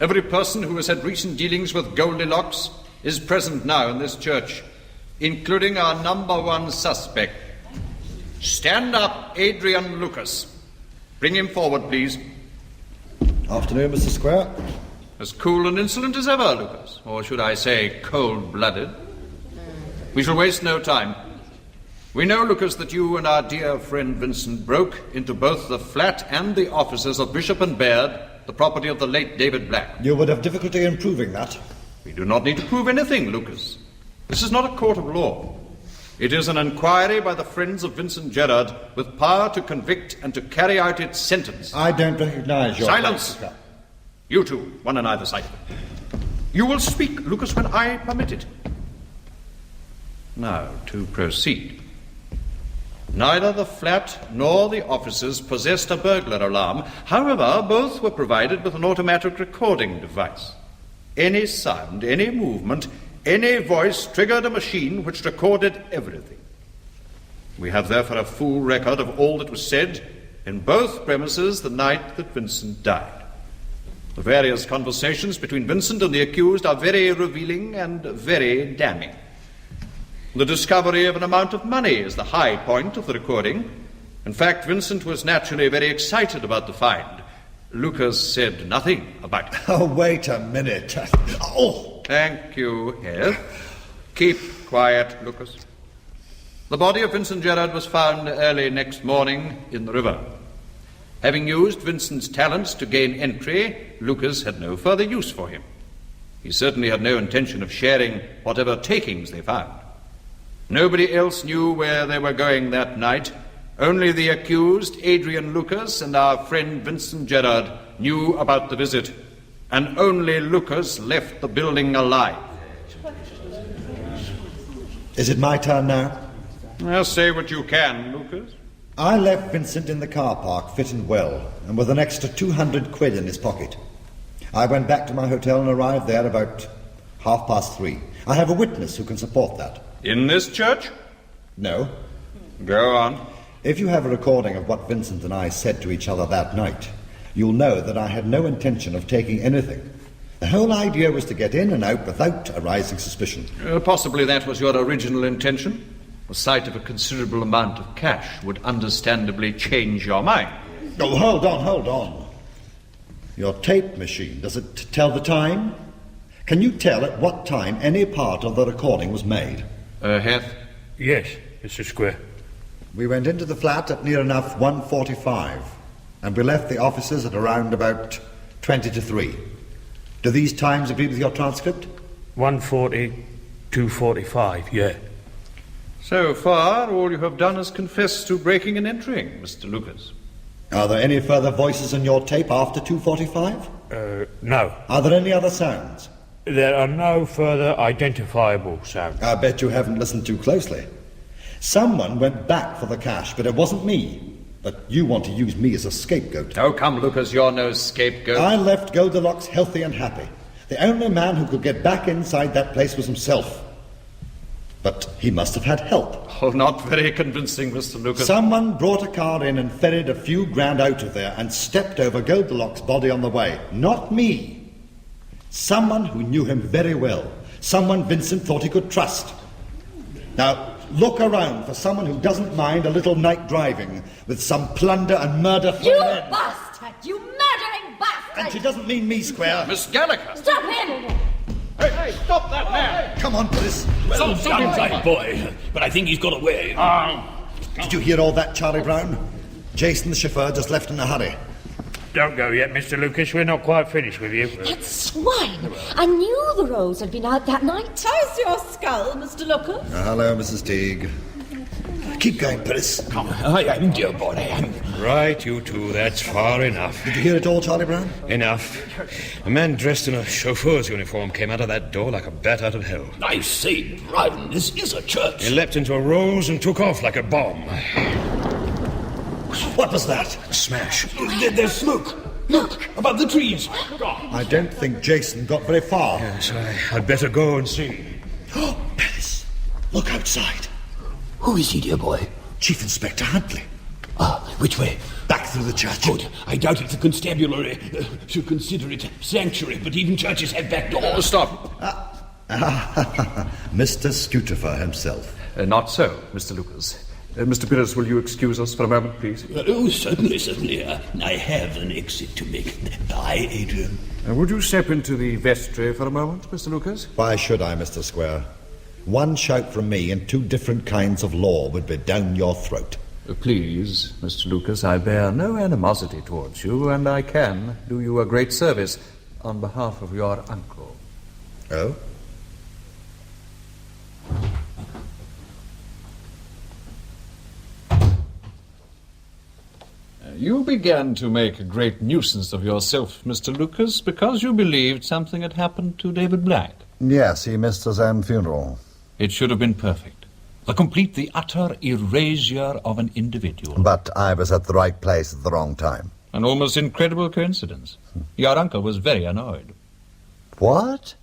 S7: Every person who has had recent dealings with Goldilocks is present now in this church, including our number one suspect. Stand up, Adrian Lucas. Bring him forward, please.
S4: Afternoon, Mr. Square.
S7: As cool and insolent as ever, Lucas. Or should I say, cold-blooded. We shall waste no time. We know, Lucas, that you and our dear friend Vincent broke into both the flat and the offices of Bishop and Baird, the property of the late David Black.
S4: You would have difficulty in proving that.
S7: We do not need to prove anything, Lucas. This is not a court of law. It is an inquiry by the friends of Vincent Gerard with power to convict and to carry out its sentence.
S4: I don't recognize your...
S7: Silence! You two, one on either side. You will speak, Lucas, when I permit it. Now, to proceed. Neither the flat nor the offices possessed a burglar alarm. However, both were provided with an automatic recording device. Any sound, any movement, any voice triggered a machine which recorded everything. We have therefore a full record of all that was said in both premises the night that Vincent died. The various conversations between Vincent and the accused are very revealing and very damning. The discovery of an amount of money is the high point of the recording. In fact, Vincent was naturally very excited about the find. Lucas said nothing about it.
S4: Oh, wait a minute. Oh!
S7: Thank you, Heath. Keep quiet, Lucas. The body of Vincent Gerard was found early next morning in the river. Having used Vincent's talents to gain entry, Lucas had no further use for him. He certainly had no intention of sharing whatever takings they found. Nobody else knew where they were going that night. Only the accused, Adrian Lucas, and our friend Vincent Gerard knew about the visit. And only Lucas left the building alive.
S4: Is it my turn now?
S7: Well, say what you can, Lucas.
S4: I left Vincent in the car park fit and well, and with an extra 200 quid in his pocket. I went back to my hotel and arrived there about 3:30. I have a witness who can support that.
S7: In this church?
S4: No.
S7: Go on.
S4: If you have a recording of what Vincent and I said to each other that night, you'll know that I had no intention of taking anything. The whole idea was to get in and out without arousing suspicion.
S7: Possibly that was your original intention. The sight of a considerable amount of cash would understandably change your mind.
S4: Oh, hold on. Your tape machine, does it tell the time? Can you tell at what time any part of the recording was made?
S7: Heath?
S16: Yes, Mr. Square.
S4: We went into the flat at near enough 1:45, and we left the offices at around about 3:20. Do these times agree with your transcript?
S16: 1:40, 2:45, yeah.
S7: So far, all you have done is confess to breaking and entering, Mr. Lucas.
S4: Are there any further voices in your tape after 2:45?
S16: No.
S4: Are there any other sounds?
S16: There are no further identifiable sounds.
S4: I bet you haven't listened too closely. Someone went back for the cash, but it wasn't me. But you want to use me as a scapegoat.
S7: Oh, come, Lucas, you're no scapegoat.
S4: I left Goldilocks healthy and happy. The only man who could get back inside that place was himself. But he must have had help.
S7: Oh, not very convincing, Mr. Lucas.
S4: Someone brought a car in and ferried a few grand out of there and stepped over Goldilocks' body on the way. Not me. Someone who knew him very well. Someone Vincent thought he could trust. Now, look around for someone who doesn't mind a little night driving with some plunder and murder for
S23: You
S4: men.
S23: bastard! You murdering bastard!
S4: And she doesn't mean me, Square.
S7: Miss Gallagher!
S23: Stop him!
S7: Hey, stop that man!
S4: Come on, Pyrus.
S14: Well done, my boy, but I think he's got away.
S4: Did you hear all that, Charlie Brown? Jason, the chauffeur, just left in a hurry.
S13: Don't go yet, Mr. Lucas. We're not quite finished with you.
S23: That swine! I knew the Rolls had been out that night.
S3: How's your skull, Mr. Lucas?
S2: Hello, Mrs. Teague. Keep going, Pyrus.
S18: I am, dear boy, I am. Right, you two, that's far enough.
S2: Did you hear it all, Charlie Brown?
S18: Enough. A man dressed in a chauffeur's uniform came out of that door like a bat out of hell.
S14: I say, Brown, this is a church.
S18: He leapt into a rose and took off like a bomb.
S14: What was that?
S18: A smash.
S14: There's smoke. Look, above the trees.
S2: I don't think Jason got very far.
S18: Yes, I'd better go and see.
S14: Oh, Pyrus, look outside. Who is he, dear boy?
S2: Chief Inspector Huntley.
S14: Which way?
S2: Back through the church.
S14: Good. I doubt if the constabulary should consider it sanctuary, but even churches have back doors.
S18: Stop.
S2: Mr. Scutifer himself.
S11: Not so, Mr. Lucas. Mr. Pyrus, will you excuse us for a moment, please?
S14: Certainly. I have an exit to make. Bye, Adrian.
S11: Would you step into the vestry for a moment, Mr. Lucas?
S2: Why should I, Mr. Squair? One shout from me and 2 different kinds of law would be down your throat.
S11: Please, Mr. Lucas, I bear no animosity towards you, and I can do you a great service on behalf of your uncle.
S2: Oh?
S1: You began to make a great nuisance of yourself, Mr. Lucas, because you believed something had happened to David Black.
S4: Yes, he missed his own funeral.
S1: It should have been perfect. The utter erasure of an individual.
S2: But I was at the right place at the wrong time.
S1: An almost incredible coincidence. Your uncle was very annoyed.
S2: What?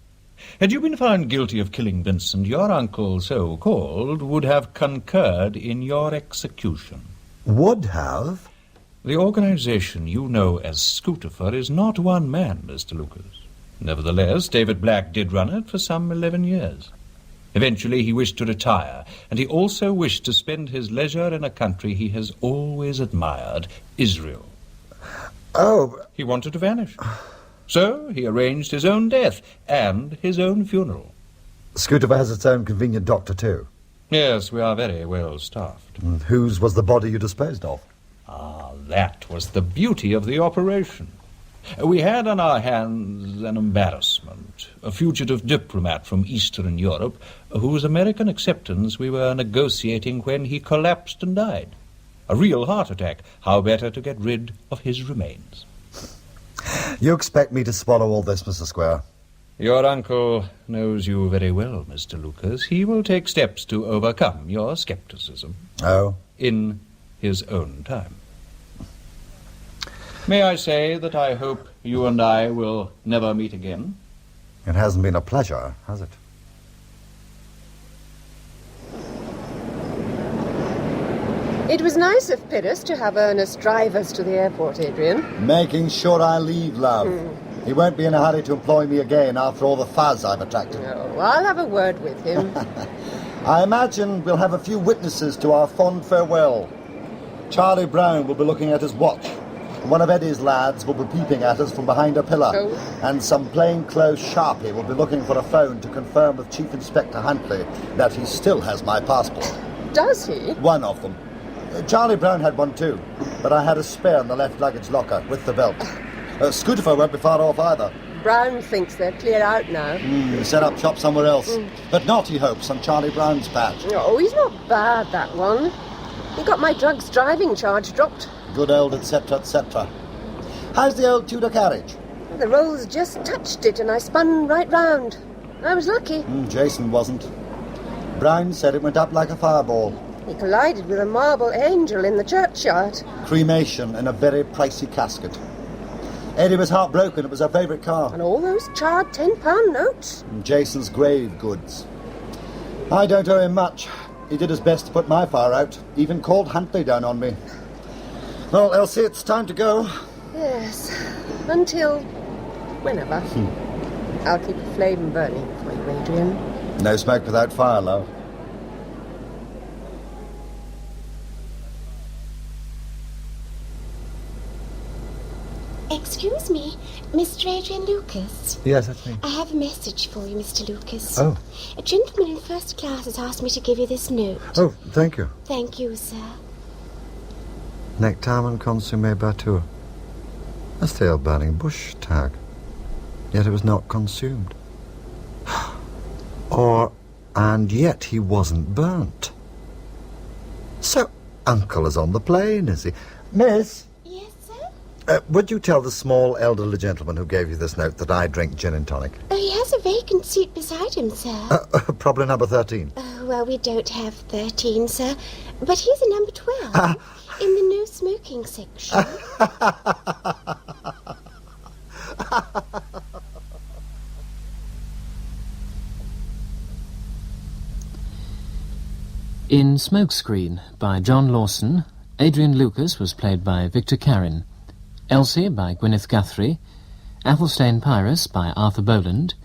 S1: Had you been found guilty of killing Vincent, your uncle, so-called, would have concurred in your execution.
S2: Would have?
S1: The organization you know as Scutifer is not one man, Mr. Lucas. Nevertheless, David Black did run it for some 11 years. Eventually, he wished to retire, and he also wished to spend his leisure in a country he has always admired, Israel.
S2: Oh.
S1: He wanted to vanish. So he arranged his own death and his own funeral.
S2: Scutifer has its own convenient doctor, too.
S1: Yes, we are very well staffed.
S2: Whose was the body you disposed of?
S1: That was the beauty of the operation. We had on our hands an embarrassment, a fugitive diplomat from Eastern Europe, whose American acceptance we were negotiating when he collapsed and died. A real heart attack. How better to get rid of his remains?
S2: You expect me to swallow all this, Mr. Square?
S1: Your uncle knows you very well, Mr. Lucas. He will take steps to overcome your skepticism.
S2: Oh?
S1: In his own time. May I say that I hope you and I will never meet again?
S2: It hasn't been a pleasure, has it?
S20: It was nice of Pyrus to have Ernest drive us to the airport, Adrian.
S4: Making sure I leave, love. He won't be in a hurry to employ me again after all the fuzz I've attracted.
S20: Oh, I'll have a word with him.
S4: I imagine we'll have a few witnesses to our fond farewell. Charlie Brown will be looking at his watch. One of Eddie's lads will be peeping at us from behind a pillar.
S20: Oh.
S4: And some plainclothes sharpie will be looking for a phone to confirm with Chief Inspector Huntley that he still has my passport.
S20: Does he?
S4: One of them. Charlie Brown had one too, but I had a spare in the left luggage locker with the belt. Scutifer won't be far off either.
S20: Brown thinks they're clear out now.
S4: Set up shop somewhere else. But not, he hopes, on Charlie Brown's patch.
S20: Oh, he's not bad, that one. He got my drugs driving charge dropped.
S4: Good old etc., etc. How's the old Tudor carriage?
S20: The rolls just touched it and I spun right round. I was lucky.
S4: Jason wasn't. Brown said it went up like a fireball.
S20: He collided with a marble angel in the churchyard.
S4: Cremation in a very pricey casket. Eddie was heartbroken. It was her favourite car.
S20: And all those charred £10 notes.
S4: Jason's grave goods. I don't owe him much. He did his best to put my fire out. Even called Huntley down on me. Well, Elsie, it's time to go.
S20: Yes. Until whenever. I'll keep a flame burning for you, Adrian.
S4: No smoke without fire, love.
S23: Excuse me, Mr. Adrian Lucas.
S4: Yes, that's me.
S23: I have a message for you, Mr. Lucas.
S4: Oh.
S23: A gentleman in first class has asked me to give you this note.
S4: Oh, thank you.
S23: Thank you, sir.
S4: Nectarmen consume batur.
S2: That's the old burning bush tag. Yet it was not consumed. And yet he wasn't burnt. So Uncle is on the plane, is he? Miss?
S23: Yes, sir?
S2: Would you tell the small elderly gentleman who gave you this note that I drink gin and tonic?
S23: Oh, he has a vacant seat beside him, sir.
S2: Probably number 13.
S23: Oh, well, we don't have 13, sir. But he's a number 12 in the no smoking section.
S5: In Smokescreen by John Lawson, Adrian Lucas was played by Victor Carin, Elsie by Gwynneth Guthrie, Athelstane Pyrus by Arthur Boland,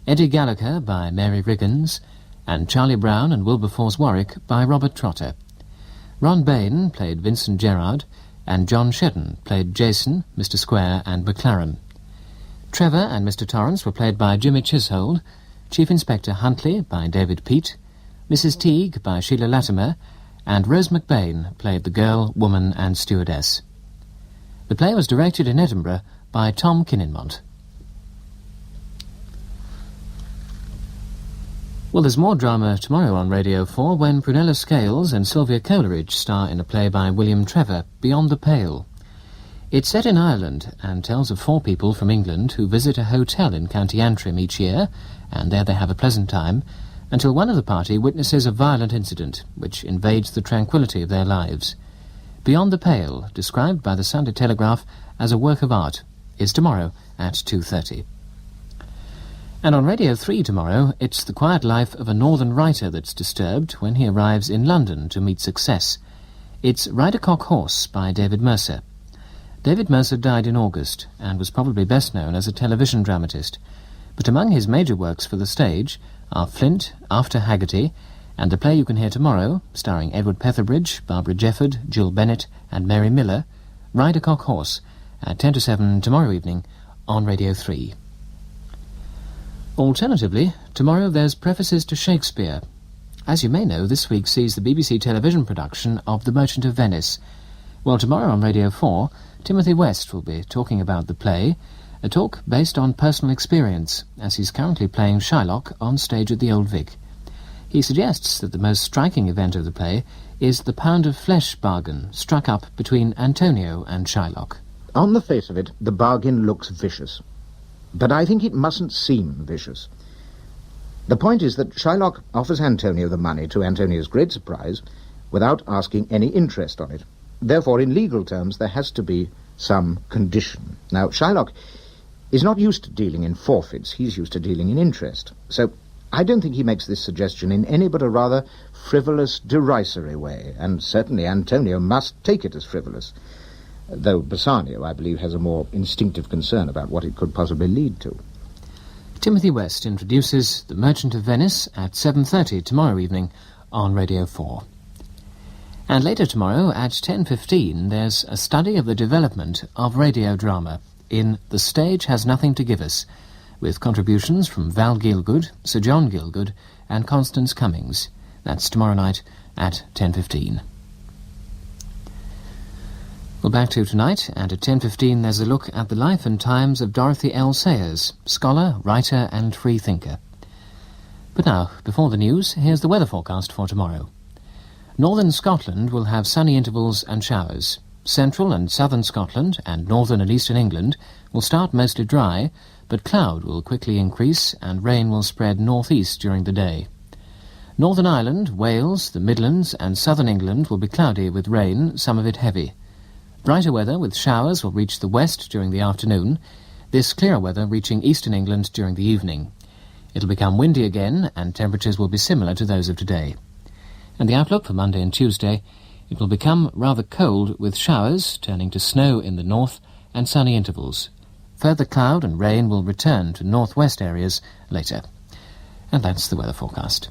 S5: Edie Gallagher by Mary Riggans, and Charlie Brown and Wilberforce Warwick by Robert Trotter. Ron Bain played Vincent Gerard, and John Shedden played Jason, Mr. Squair, and McLaren. Trevor and Mr. Torrance were played by Jimmy Chisholm, Chief Inspector Huntley by David Peate, Mrs. Teague by Sheila Latimer, and Rose McBain played the girl, woman, and stewardess. The play was directed in Edinburgh by Tom Kinninmont. Well, there's more drama tomorrow on Radio 4 when Prunella Scales and Sylvia Coleridge star in a play by William Trevor, Beyond the Pale. It's set in Ireland and tells of 4 people from England who visit a hotel in County Antrim each year, and there they have a pleasant time, until one of the party witnesses a violent incident which invades the tranquillity of their lives. Beyond the Pale, described by the Sunday Telegraph as a work of art, is tomorrow at 2:30. And on Radio 3 tomorrow, it's the quiet life of a northern writer that's disturbed when he arrives in London to meet success. It's Ridercock Horse by David Mercer. David Mercer died in August and was probably best known as a television dramatist, but among his major works for the stage are Flint, After Haggerty, and the play you can hear tomorrow, starring Edward Petherbridge, Barbara Jefford, Jill Bennett, and Mary Miller, Ridercock Horse, at 10 to 7 tomorrow evening on Radio 3. Alternatively, tomorrow there's Prefaces to Shakespeare. As you may know, this week sees the BBC television production of The Merchant of Venice. Well, tomorrow on Radio 4, Timothy West will be talking about the play, a talk based on personal experience, as he's currently playing Shylock on stage at the Old Vic. He suggests that the most striking event of the play is the pound of flesh bargain struck up between Antonio and Shylock.
S9: On the face of it, the bargain looks vicious. But I think it mustn't seem vicious. The point is that Shylock offers Antonio the money, to Antonio's great surprise, without asking any interest on it. Therefore, in legal terms, there has to be some condition. Now, Shylock is not used to dealing in forfeits. He's used to dealing in interest. So I don't think he makes this suggestion in any but a rather frivolous, derisory way, and certainly Antonio must take it as frivolous, though Bassanio, I believe, has a more instinctive concern about what it could possibly lead to.
S5: Timothy West introduces The Merchant of Venice at 7:30 tomorrow evening on Radio 4. And later tomorrow at 10:15 there's a study of the development of radio drama in The Stage Has Nothing to Give Us, with contributions from Val Gielgud, Sir John Gielgud, and Constance Cummings. That's tomorrow night at 10:15. Well, back to tonight, and at 10:15 there's a look at the life and times of Dorothy L. Sayers, scholar, writer and freethinker. But now, before the news, here's the weather forecast for tomorrow. Northern Scotland will have sunny intervals and showers. Central and southern Scotland and northern and eastern England will start mostly dry, but cloud will quickly increase and rain will spread northeast during the day. Northern Ireland, Wales, the Midlands and southern England will be cloudy with rain, some of it heavy. Brighter weather with showers will reach the west during the afternoon, this clearer weather reaching eastern England during the evening. It'll become windy again and temperatures will be similar to those of today. And the outlook for Monday and Tuesday, it will become rather cold with showers turning to snow in the north and sunny intervals. Further cloud and rain will return to northwest areas later. And that's the weather forecast.